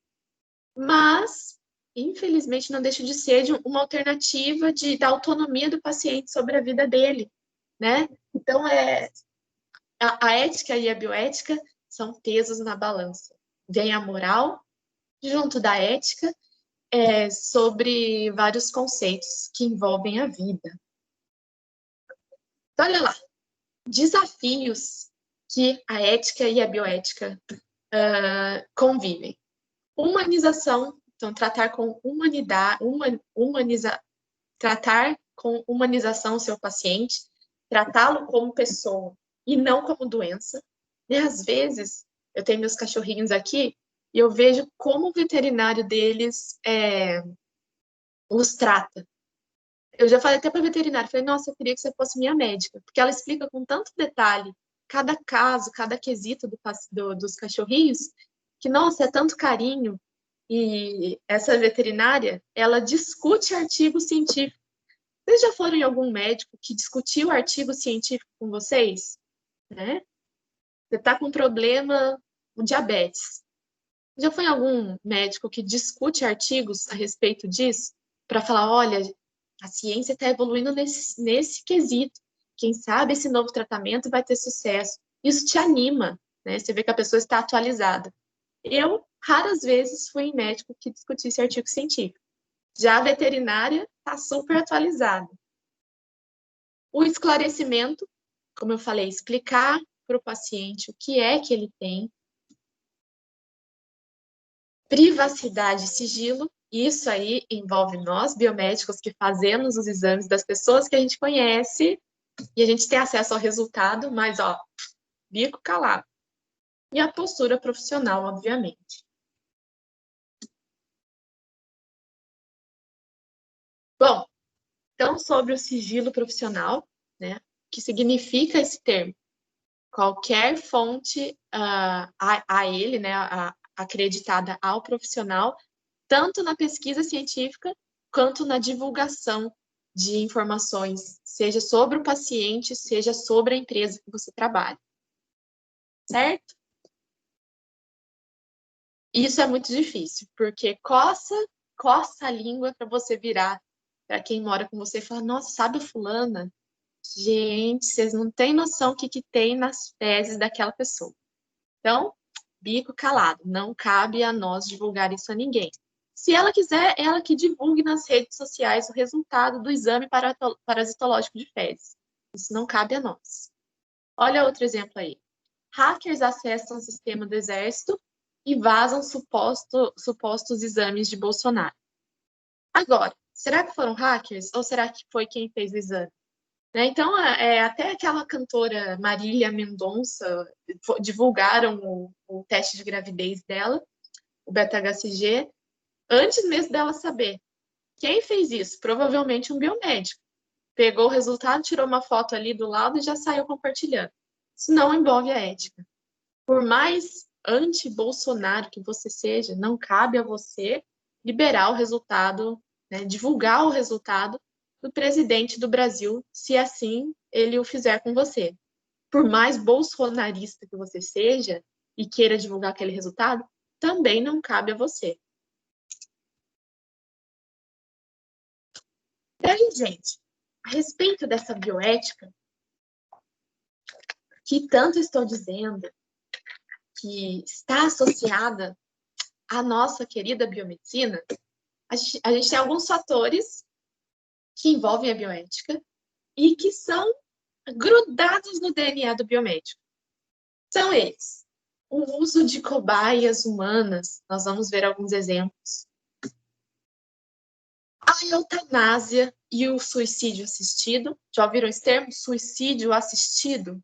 mas, infelizmente, não deixa de ser uma alternativa da autonomia do paciente sobre a vida dele, né? Então, a ética e a bioética são pesos na balança. Vem a moral junto da ética, sobre vários conceitos que envolvem a vida. Então, olha lá, desafios que a ética e a bioética convivem. Humanização, então tratar com humanidade, tratar com humanização o seu paciente, tratá-lo como pessoa e não como doença. E às vezes, eu tenho meus cachorrinhos aqui e eu vejo como o veterinário deles os trata. Eu já falei até para a veterinária, falei, nossa, eu queria que você fosse minha médica, porque ela explica com tanto detalhe cada caso, cada quesito dos cachorrinhos, que, nossa, é tanto carinho. E essa veterinária, ela discute artigo científico. Vocês já foram em algum médico que discutiu artigo científico com vocês? Né? Você está com problema com diabetes. Já foi em algum médico que discute artigos a respeito disso? Para falar, olha, a ciência está evoluindo nesse quesito. Quem sabe esse novo tratamento vai ter sucesso. Isso te anima, né? Você vê que a pessoa está atualizada. Eu, raras vezes, fui em médico que discutisse artigo científico. Já a veterinária está super atualizada. O esclarecimento, como eu falei, explicar para o paciente o que é que ele tem. Privacidade e sigilo, isso aí envolve nós, biomédicos, que fazemos os exames das pessoas que a gente conhece e a gente tem acesso ao resultado, mas, ó, bico calado. E a postura profissional, obviamente. Bom, então, sobre o sigilo profissional, né, o que significa esse termo? Qualquer fonte a ele, né, acreditada ao profissional, tanto na pesquisa científica quanto na divulgação de informações, seja sobre o paciente, seja sobre a empresa que você trabalha. Certo? Isso é muito difícil, porque coça a língua para você virar para quem mora com você e falar, nossa, sabe a fulana? Gente, vocês não têm noção o que tem nas fezes daquela pessoa. Então, bico calado, não cabe a nós divulgar isso a ninguém. Se ela quiser, ela que divulgue nas redes sociais o resultado do exame parasitológico de fezes. Isso não cabe a nós. Olha outro exemplo aí. Hackers acessam o sistema do Exército e vazam supostos exames de Bolsonaro. Agora, será que foram hackers ou será que foi quem fez o exame? Né? Então, até aquela cantora Marília Mendonça divulgaram o teste de gravidez dela, o beta-HCG, antes mesmo dela saber. Quem fez isso? Provavelmente um biomédico. Pegou o resultado, tirou uma foto ali do lado e já saiu compartilhando. Isso não envolve a ética. Por mais anti-Bolsonaro que você seja, não cabe a você liberar o resultado, né, divulgar o resultado do presidente do Brasil, se assim ele o fizer com você. Por mais bolsonarista que você seja e queira divulgar aquele resultado, também não cabe a você. Daí, gente, a respeito dessa bioética, que tanto estou dizendo que está associada à nossa querida biomedicina, a gente tem alguns fatores que envolvem a bioética e que são grudados no DNA do biomédico. São eles: o uso de cobaias humanas, nós vamos ver alguns exemplos. A eutanásia e o suicídio assistido. Já ouviram esse termo? Suicídio assistido?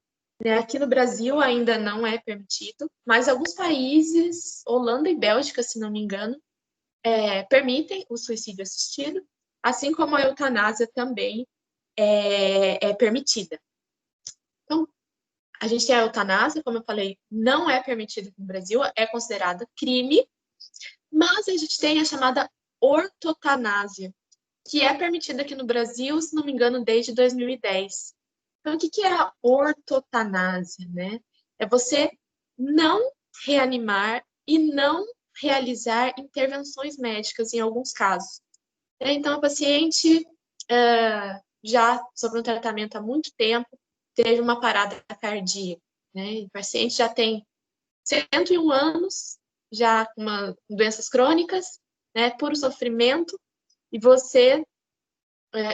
Aqui no Brasil ainda não é permitido, mas alguns países, Holanda e Bélgica, se não me engano, permitem o suicídio assistido, assim como a eutanásia também é permitida. Então, a gente tem a eutanásia, como eu falei, não é permitida no Brasil, é considerada crime, mas a gente tem a chamada ortotanásia, que é permitida aqui no Brasil, se não me engano, desde 2010. Então, o que é a ortotanásia, né? É você não reanimar e não realizar intervenções médicas em alguns casos. Então, a paciente já sobre um tratamento há muito tempo, teve uma parada cardíaca, né? O paciente já tem 101 anos, já com doenças crônicas, né? Puro sofrimento, e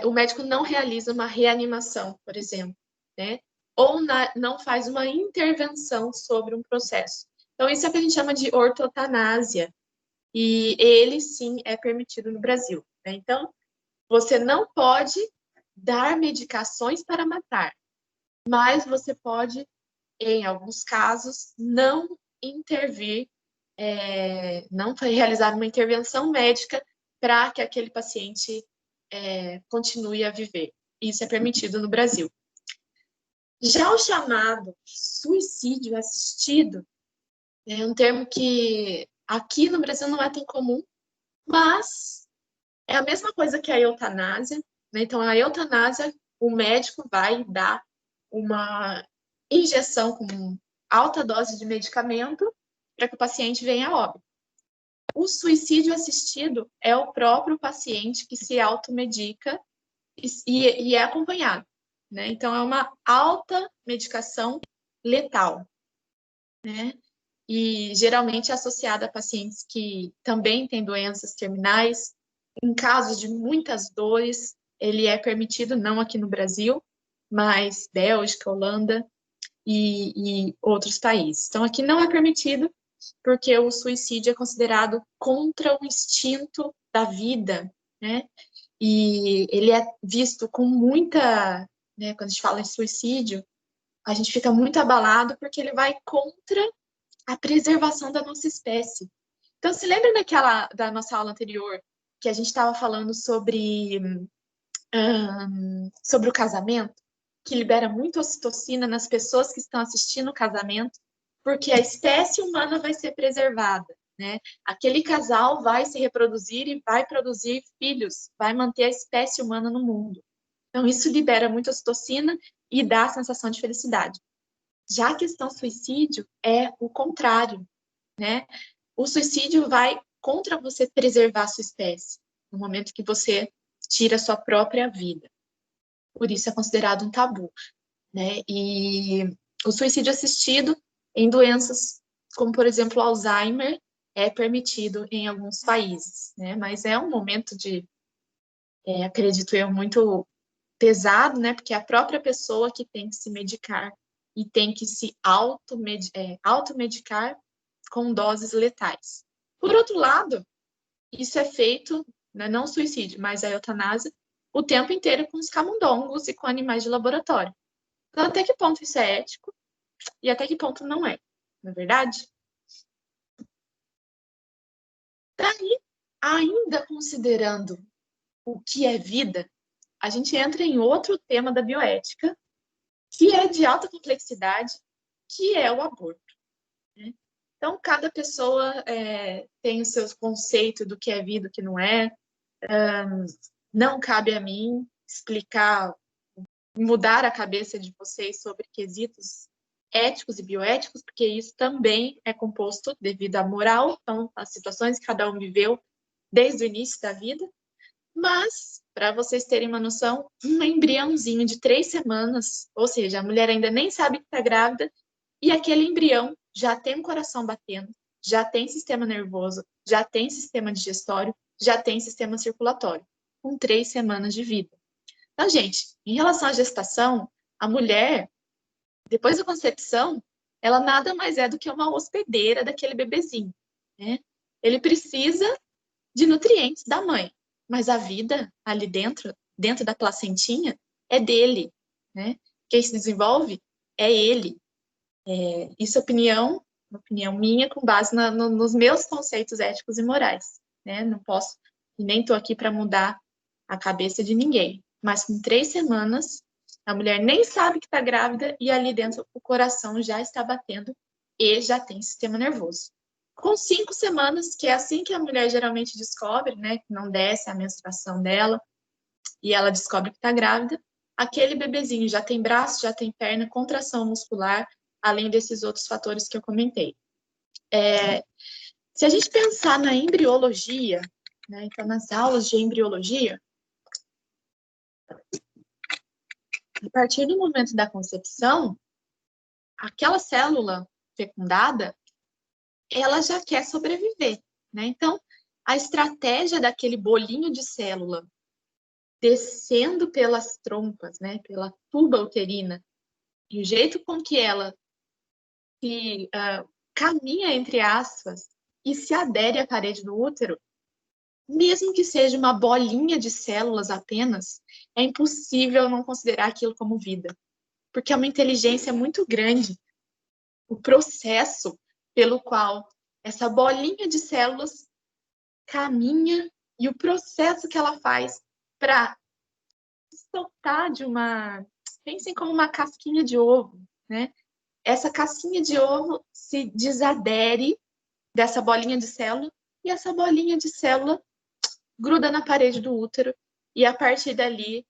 o médico não realiza uma reanimação, por exemplo, né? Ou não faz uma intervenção sobre um processo. Então, isso é o que a gente chama de ortotanásia, e ele, sim, é permitido no Brasil, né? Então, você não pode dar medicações para matar, mas você pode, em alguns casos, não intervir, não realizar uma intervenção médica para que aquele paciente continue a viver. Isso é permitido no Brasil. Já o chamado suicídio assistido é um termo que aqui no Brasil não é tão comum, mas é a mesma coisa que a eutanásia, né? Então, a eutanásia, o médico vai dar uma injeção com alta dose de medicamento para que o paciente venha a óbito. O suicídio assistido é o próprio paciente que se automedica e é acompanhado, né? Então, é uma alta medicação letal, né? E geralmente é associada a pacientes que também têm doenças terminais. Em casos de muitas dores, ele é permitido, não aqui no Brasil, mas Bélgica, Holanda e outros países. Então, aqui não é permitido, porque o suicídio é considerado contra o instinto da vida, né? E ele é visto com muita, né, quando a gente fala em suicídio, a gente fica muito abalado porque ele vai contra a preservação da nossa espécie. Então, se lembra da nossa aula anterior, que a gente estava falando sobre o casamento, que libera muito ocitocina nas pessoas que estão assistindo o casamento, porque a espécie humana vai ser preservada, né? Aquele casal vai se reproduzir e vai produzir filhos, vai manter a espécie humana no mundo. Então, isso libera muito ocitocina e dá a sensação de felicidade. Já a questão suicídio é o contrário, né? O suicídio vai contra você preservar a sua espécie, no momento que você tira a sua própria vida. Por isso é considerado um tabu, né? E o suicídio assistido em doenças como, por exemplo, Alzheimer, é permitido em alguns países, né? Mas é um momento acredito eu, muito pesado, né? Porque é a própria pessoa que tem que se medicar e tem que se automedicar com doses letais. Por outro lado, isso é feito, né, não suicídio, mas a eutanásia, o tempo inteiro com os camundongos e com animais de laboratório. Então, até que ponto isso é ético e até que ponto não é, não é verdade? Daí, ainda considerando o que é vida, a gente entra em outro tema da bioética, que é de alta complexidade, que é o aborto. Né? Então, cada pessoa tem os seus conceitos do que é vida e do que não é. Não cabe a mim explicar, mudar a cabeça de vocês sobre quesitos éticos e bioéticos, porque isso também é composto devido à moral, então, as situações que cada um viveu desde o início da vida. Mas, para vocês terem uma noção, um embriãozinho de 3 semanas, ou seja, a mulher ainda nem sabe que está grávida, e aquele embrião já tem um coração batendo, já tem sistema nervoso, já tem sistema digestório, já tem sistema circulatório, com 3 semanas de vida. Então, gente, em relação à gestação, a mulher, depois da concepção, ela nada mais é do que uma hospedeira daquele bebezinho, né? Ele precisa de nutrientes da mãe, mas a vida ali dentro da placentinha, é dele, né? Quem se desenvolve é ele. Isso é opinião minha, com base nos meus conceitos éticos e morais, né? Não posso, e nem estou aqui para mudar a cabeça de ninguém. Mas com 3 semanas, a mulher nem sabe que está grávida e ali dentro o coração já está batendo e já tem sistema nervoso. Com 5 semanas, que é assim que a mulher geralmente descobre, né? Que não desce a menstruação dela e ela descobre que está grávida, aquele bebezinho já tem braço, já tem perna, contração muscular, além desses outros fatores que eu comentei. Se a gente pensar na embriologia, né, então nas aulas de embriologia, a partir do momento da concepção, aquela célula fecundada, ela já quer sobreviver, né? Então, a estratégia daquele bolinho de célula descendo pelas trompas, né, pela tuba uterina, e o jeito com que ela caminha, entre aspas, e se adere à parede do útero, mesmo que seja uma bolinha de células apenas, é impossível não considerar aquilo como vida, porque é uma inteligência muito grande. O processo pelo qual essa bolinha de células caminha e o processo que ela faz para soltar de uma... Pensem como uma casquinha de ovo, né? Essa casquinha de ovo se desadere dessa bolinha de célula e essa bolinha de célula gruda na parede do útero e a partir dali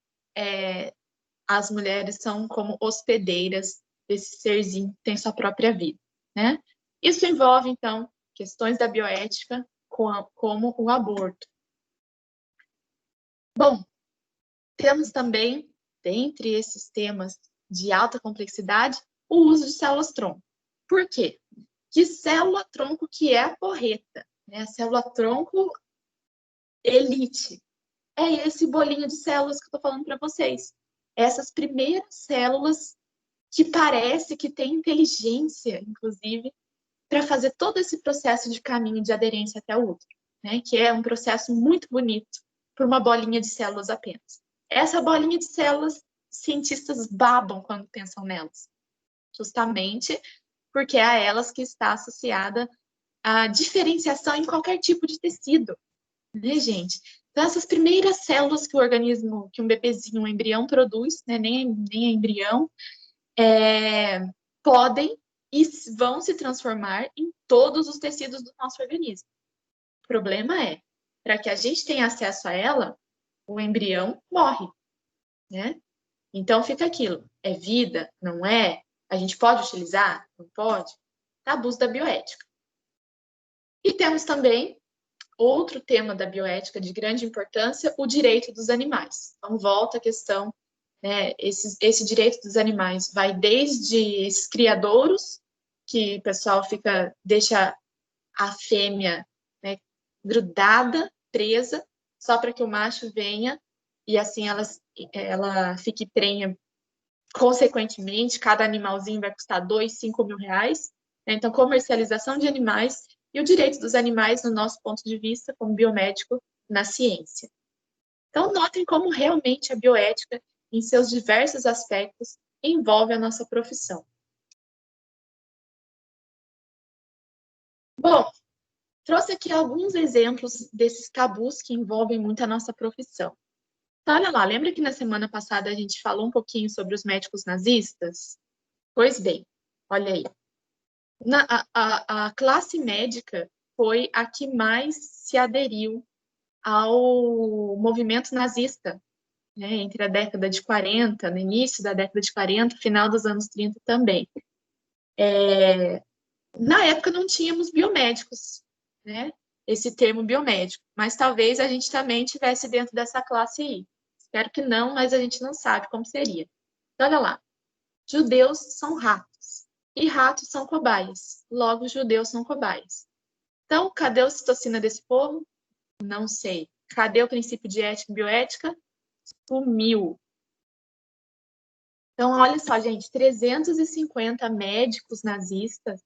as mulheres são como hospedeiras desse serzinho que tem sua própria vida, né? Isso envolve, então, questões da bioética como o aborto. Bom, temos também, dentre esses temas de alta complexidade, o uso de células-tronco. Por quê? Que célula-tronco que é a porreta, né? A célula-tronco elite. É esse bolinho de células que eu estou falando para vocês. Essas primeiras células que parece que tem inteligência, inclusive, para fazer todo esse processo de caminho de aderência até o útero, né? Que é um processo muito bonito por uma bolinha de células apenas. Essa bolinha de células, cientistas babam quando pensam nelas, justamente porque é a elas que está associada a diferenciação em qualquer tipo de tecido, né, gente? Então, essas primeiras células que o organismo, que um bebezinho, um embrião produz, né, nem é embrião, podem e vão se transformar em todos os tecidos do nosso organismo. O problema é, para que a gente tenha acesso a ela, o embrião morre, né? Então fica aquilo, é vida, não é? A gente pode utilizar? Não pode? Tabus da bioética. E temos também outro tema da bioética de grande importância, o direito dos animais. Então volta a questão, né, esse direito dos animais vai desde esses criadouros, que o pessoal deixa a fêmea, né, grudada, presa, só para que o macho venha e assim ela fique prenha. Consequentemente, cada animalzinho vai custar 2, 5 mil reais. Né? Então, comercialização de animais e o direito dos animais, no nosso ponto de vista, como biomédico, na ciência. Então, notem como realmente a bioética, em seus diversos aspectos, envolve a nossa profissão. Bom, trouxe aqui alguns exemplos desses tabus que envolvem muito a nossa profissão. Então, olha lá, lembra que na semana passada a gente falou um pouquinho sobre os médicos nazistas? Pois bem, olha aí. A classe médica foi a que mais se aderiu ao movimento nazista, né, entre a década de 40, no início da década de 40, final dos anos 30 também. Na época não tínhamos biomédicos, né, esse termo biomédico, mas talvez a gente também tivesse dentro dessa classe aí. Espero que não, mas a gente não sabe como seria. Então, olha lá, judeus são ratos, e ratos são cobaias, logo judeus são cobaias. Então, cadê a ocitocina desse povo? Não sei. Cadê o princípio de ética e bioética? Sumiu. Então, olha só, gente, 350 médicos nazistas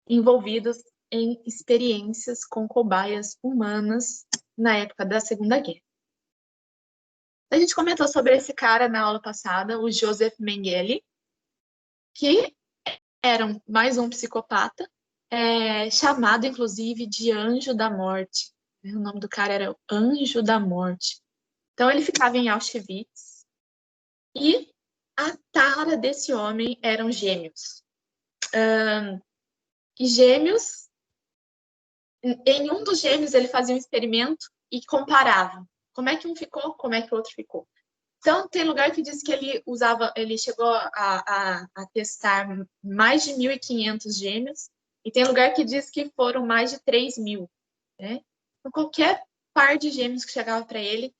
envolvidos em experiências com cobaias humanas na época da Segunda Guerra. A gente comentou sobre esse cara na aula passada, o Joseph Mengele, que era mais um psicopata, chamado, inclusive, de Anjo da Morte. O nome do cara era Anjo da Morte. Então, ele ficava em Auschwitz e a tara desse homem eram gêmeos. E gêmeos, em um dos gêmeos, ele fazia um experimento e comparava. Como é que um ficou, como é que o outro ficou. Então, tem lugar que diz que ele chegou a testar mais de 1.500 gêmeos, e tem lugar que diz que foram mais de 3.000. Né? Então, qualquer par de gêmeos que chegava para ele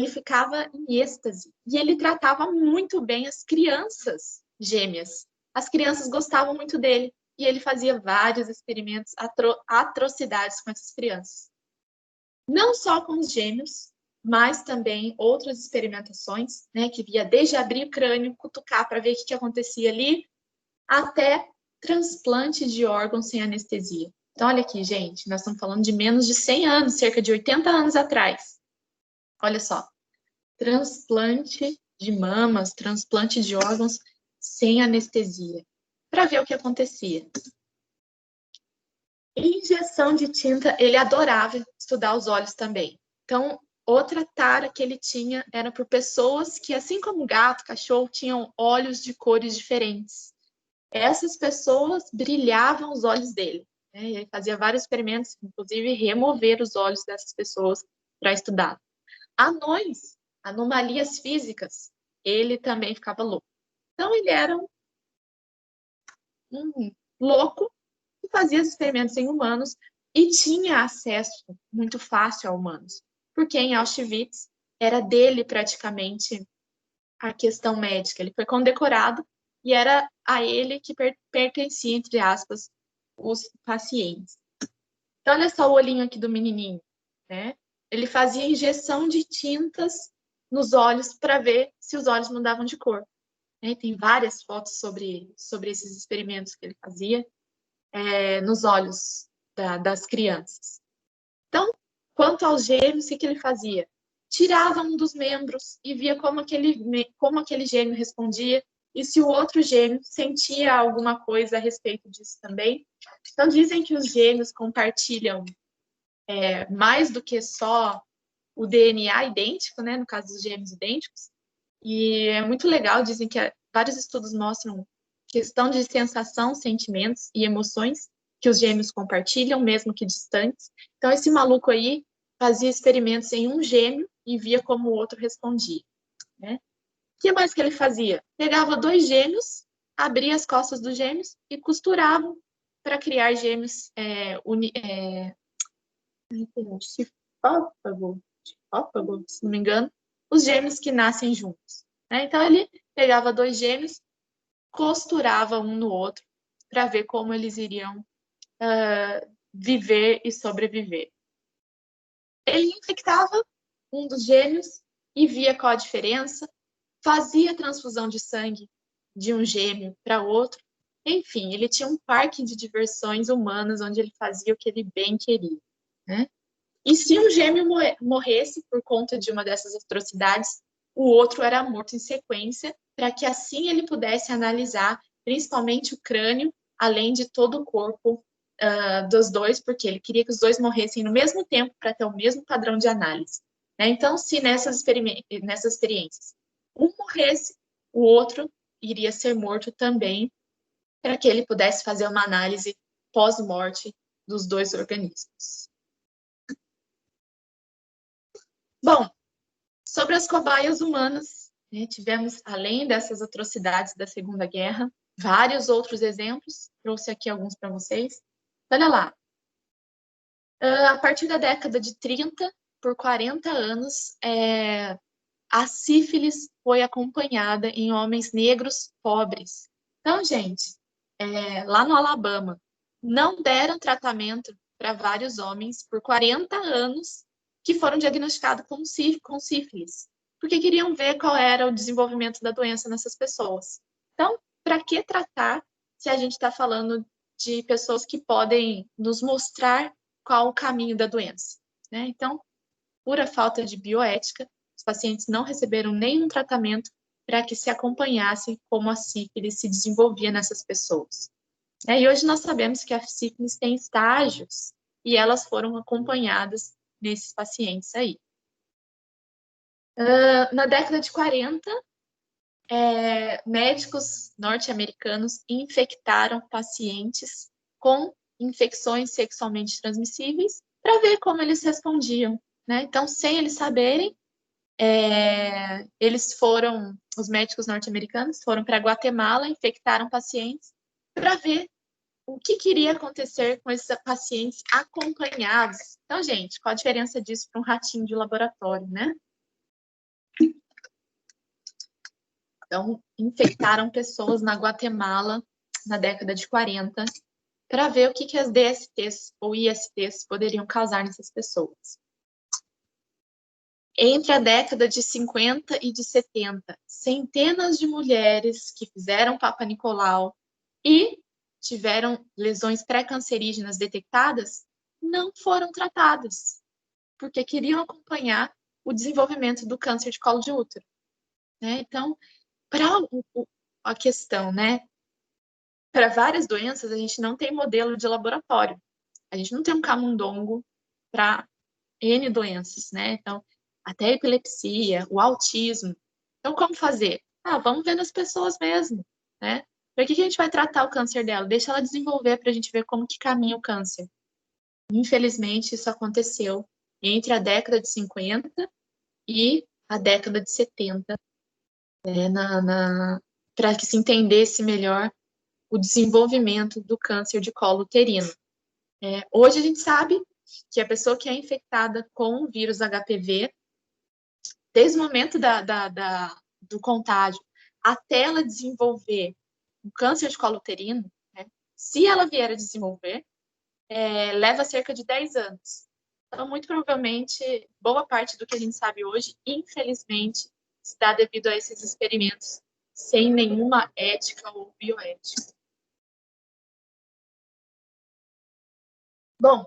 ficava em êxtase. E ele tratava muito bem as crianças gêmeas. As crianças gostavam muito dele, e ele fazia vários experimentos, atrocidades com essas crianças. Não só com os gêmeos, mas também outras experimentações, né, que via desde abrir o crânio, cutucar para ver o que acontecia ali, até transplante de órgãos sem anestesia. Então, olha aqui, gente, nós estamos falando de menos de 100 anos, cerca de 80 anos atrás. Olha só, transplante de mamas, transplante de órgãos sem anestesia, para ver o que acontecia. Injeção de tinta, ele adorava estudar os olhos também. Então, outra tara que ele tinha era por pessoas que, assim como gato, cachorro, tinham olhos de cores diferentes. Essas pessoas brilhavam os olhos dele, né? E ele fazia vários experimentos, inclusive remover os olhos dessas pessoas para estudar. Anões, anomalias físicas, ele também ficava louco. Então, ele era um louco que fazia experimentos em humanos e tinha acesso muito fácil a humanos, porque em Auschwitz era dele praticamente a questão médica. Ele foi condecorado e era a ele que pertencia, entre aspas, os pacientes. Então, olha só o olhinho aqui do menininho, né? Ele fazia injeção de tintas nos olhos para ver se os olhos mudavam de cor. Tem várias fotos sobre esses experimentos que ele fazia nos olhos das crianças. Então, quanto aos gêmeos, o que ele fazia? Tirava um dos membros e via como aquele gêmeo respondia e se o outro gêmeo sentia alguma coisa a respeito disso também. Então, dizem que os gêmeos compartilham mais do que só o DNA idêntico, né? No caso dos gêmeos idênticos. E é muito legal, dizem que vários estudos mostram questão de sensação, sentimentos e emoções que os gêmeos compartilham, mesmo que distantes. Então, esse maluco aí fazia experimentos em um gêmeo e via como o outro respondia, né? O que mais que ele fazia? Pegava dois gêmeos, abria as costas dos gêmeos e costurava para criar gêmeos se não me engano, os gêmeos que nascem juntos, né? Então, ele pegava dois gêmeos, costurava um no outro para ver como eles iriam viver e sobreviver. Ele infectava um dos gêmeos e via qual a diferença, fazia transfusão de sangue de um gêmeo para outro. Enfim, ele tinha um parque de diversões humanas onde ele fazia o que ele bem queria, né? E se um gêmeo morresse por conta de uma dessas atrocidades, o outro era morto em sequência, para que assim ele pudesse analisar principalmente o crânio, além de todo o corpo dos dois, porque ele queria que os dois morressem no mesmo tempo para ter o mesmo padrão de análise, né? Então, se nessas experiências um morresse, o outro iria ser morto também, para que ele pudesse fazer uma análise pós-morte dos dois organismos. Bom, sobre as cobaias humanas, né, tivemos, além dessas atrocidades da Segunda Guerra, vários outros exemplos. Trouxe aqui alguns para vocês. Olha lá. A partir da década de 30, por 40 anos, a sífilis foi acompanhada em homens negros pobres. Então, gente, lá no Alabama, não deram tratamento para vários homens por 40 anos que foram diagnosticados com sífilis, porque queriam ver qual era o desenvolvimento da doença nessas pessoas. Então, para que tratar se a gente está falando de pessoas que podem nos mostrar qual o caminho da doença, né? Então, pura falta de bioética, os pacientes não receberam nenhum tratamento para que se acompanhasse como a sífilis se desenvolvia nessas pessoas. E hoje nós sabemos que a sífilis tem estágios e elas foram acompanhadas nesses pacientes aí. Na década de 40, médicos norte-americanos infectaram pacientes com infecções sexualmente transmissíveis para ver como eles respondiam, né? Então, sem eles saberem, os médicos norte-americanos foram para Guatemala, infectaram pacientes para ver o que iria acontecer com esses pacientes acompanhados. Então, gente, qual a diferença disso para um ratinho de laboratório, né? Então, infectaram pessoas na Guatemala na década de 40 para ver o que as DSTs ou ISTs poderiam causar nessas pessoas. Entre a década de 50 e de 70, centenas de mulheres que fizeram Papa Nicolau e tiveram lesões pré-cancerígenas detectadas não foram tratadas, porque queriam acompanhar o desenvolvimento do câncer de colo de útero, né? Então, para a questão, né? Para várias doenças, a gente não tem modelo de laboratório. A gente não tem um camundongo para N doenças, né? Então, até a epilepsia, o autismo. Então, como fazer? Vamos ver nas pessoas mesmo, né? Para que a gente vai tratar o câncer dela? Deixa ela desenvolver para a gente ver como que caminha o câncer. Infelizmente, isso aconteceu entre a década de 50 e a década de 70, para que se entendesse melhor o desenvolvimento do câncer de colo uterino. Hoje a gente sabe que a pessoa que é infectada com o vírus HPV, desde o momento do contágio até ela desenvolver o câncer de colo uterino, né, se ela vier a desenvolver, leva cerca de 10 anos. Então, muito provavelmente, boa parte do que a gente sabe hoje, infelizmente, se dá devido a esses experimentos sem nenhuma ética ou bioética. Bom,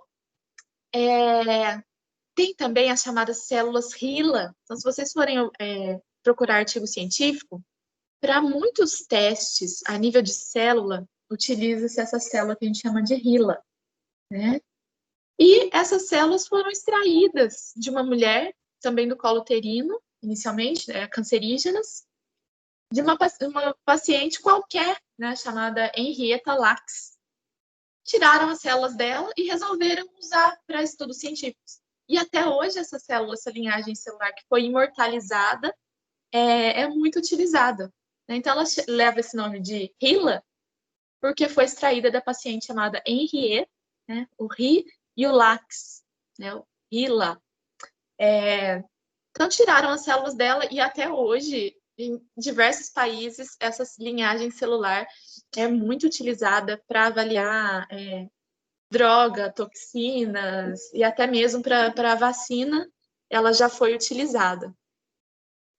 tem também as chamadas células HeLa. Então, se vocês forem procurar artigo científico, para muitos testes a nível de célula, utiliza-se essa célula que a gente chama de HeLa, né? E essas células foram extraídas de uma mulher, também do colo uterino, inicialmente, cancerígenas, de uma paciente qualquer, né, chamada Henrietta Lacks. Tiraram as células dela e resolveram usar para estudos científicos. E até hoje essa célula, essa linhagem celular que foi imortalizada, é muito utilizada. Então ela leva esse nome de HeLa, porque foi extraída da paciente chamada Henriette, né, o Ri e o Lax, né, o HeLa. Então tiraram as células dela e até hoje, em diversos países, essa linhagem celular é muito utilizada para avaliar droga, toxinas e até mesmo para vacina, ela já foi utilizada.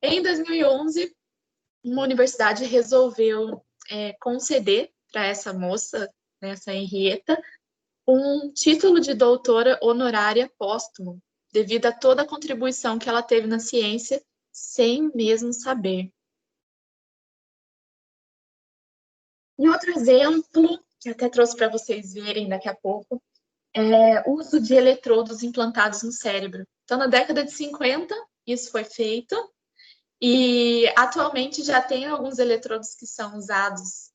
Em 2011, uma universidade resolveu conceder para essa moça, essa Henrietta, um título de doutora honorária póstumo, devido a toda a contribuição que ela teve na ciência, sem mesmo saber. E outro exemplo, que até trouxe para vocês verem daqui a pouco, é o uso de eletrodos implantados no cérebro. Então, na década de 50, isso foi feito, e atualmente já tem alguns eletrodos que são usados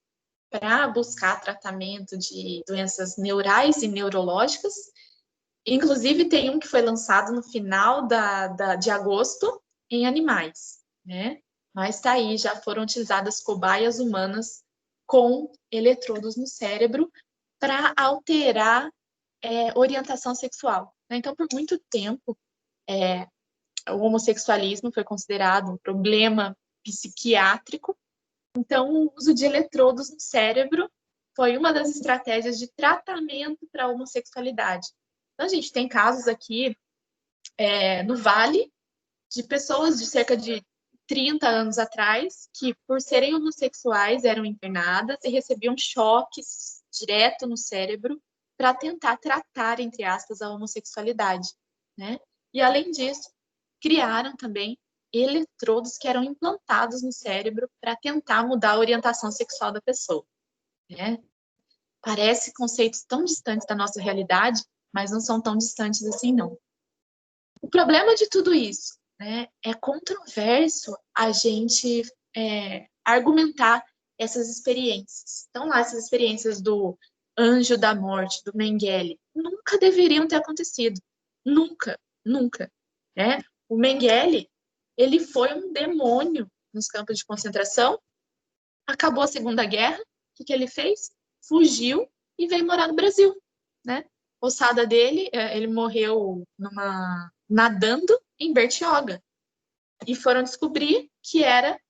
para buscar tratamento de doenças neurais e neurológicas. Inclusive, tem um que foi lançado no final de agosto em animais, né? Mas tá aí, já foram utilizadas cobaias humanas com eletrodos no cérebro para alterar orientação sexual. Então, por muito tempo, o homossexualismo foi considerado um problema psiquiátrico. Então, o uso de eletrodos no cérebro foi uma das estratégias de tratamento para a homossexualidade. Então, a gente tem casos aqui no Vale de pessoas de cerca de 30 anos atrás que, por serem homossexuais, eram internadas e recebiam choques direto no cérebro para tentar tratar, entre aspas, a homossexualidade, né? E, além disso, criaram também eletrodos que eram implantados no cérebro para tentar mudar a orientação sexual da pessoa, né? Parece conceitos tão distantes da nossa realidade, mas não são tão distantes assim, não. O problema de tudo isso, né, é controverso a gente argumentar essas experiências. Então, lá, essas experiências do anjo da morte, do Mengele, nunca deveriam ter acontecido. Nunca, nunca. Né? O Mengele, ele foi um demônio nos campos de concentração, acabou a Segunda Guerra, o que ele fez? Fugiu e veio morar no Brasil, né? A ossada dele, ele morreu nadando em Bertioga. E foram descobrir que era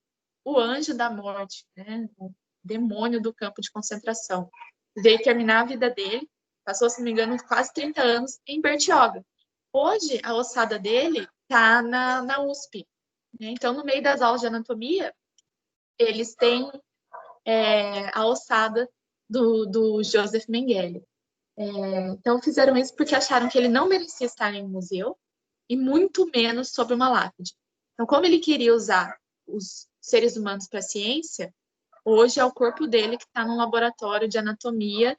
o anjo da morte, né? O demônio do campo de concentração. Veio terminar a vida dele, passou, se não me engano, quase 30 anos em Bertioga. Hoje, a ossada dele está na USP. Né? Então, no meio das aulas de anatomia, eles têm a ossada do Joseph Mengele. Então, fizeram isso porque acharam que ele não merecia estar em um museu e muito menos sobre uma lápide. Então, como ele queria usar os seres humanos para a ciência, hoje é o corpo dele que está num laboratório de anatomia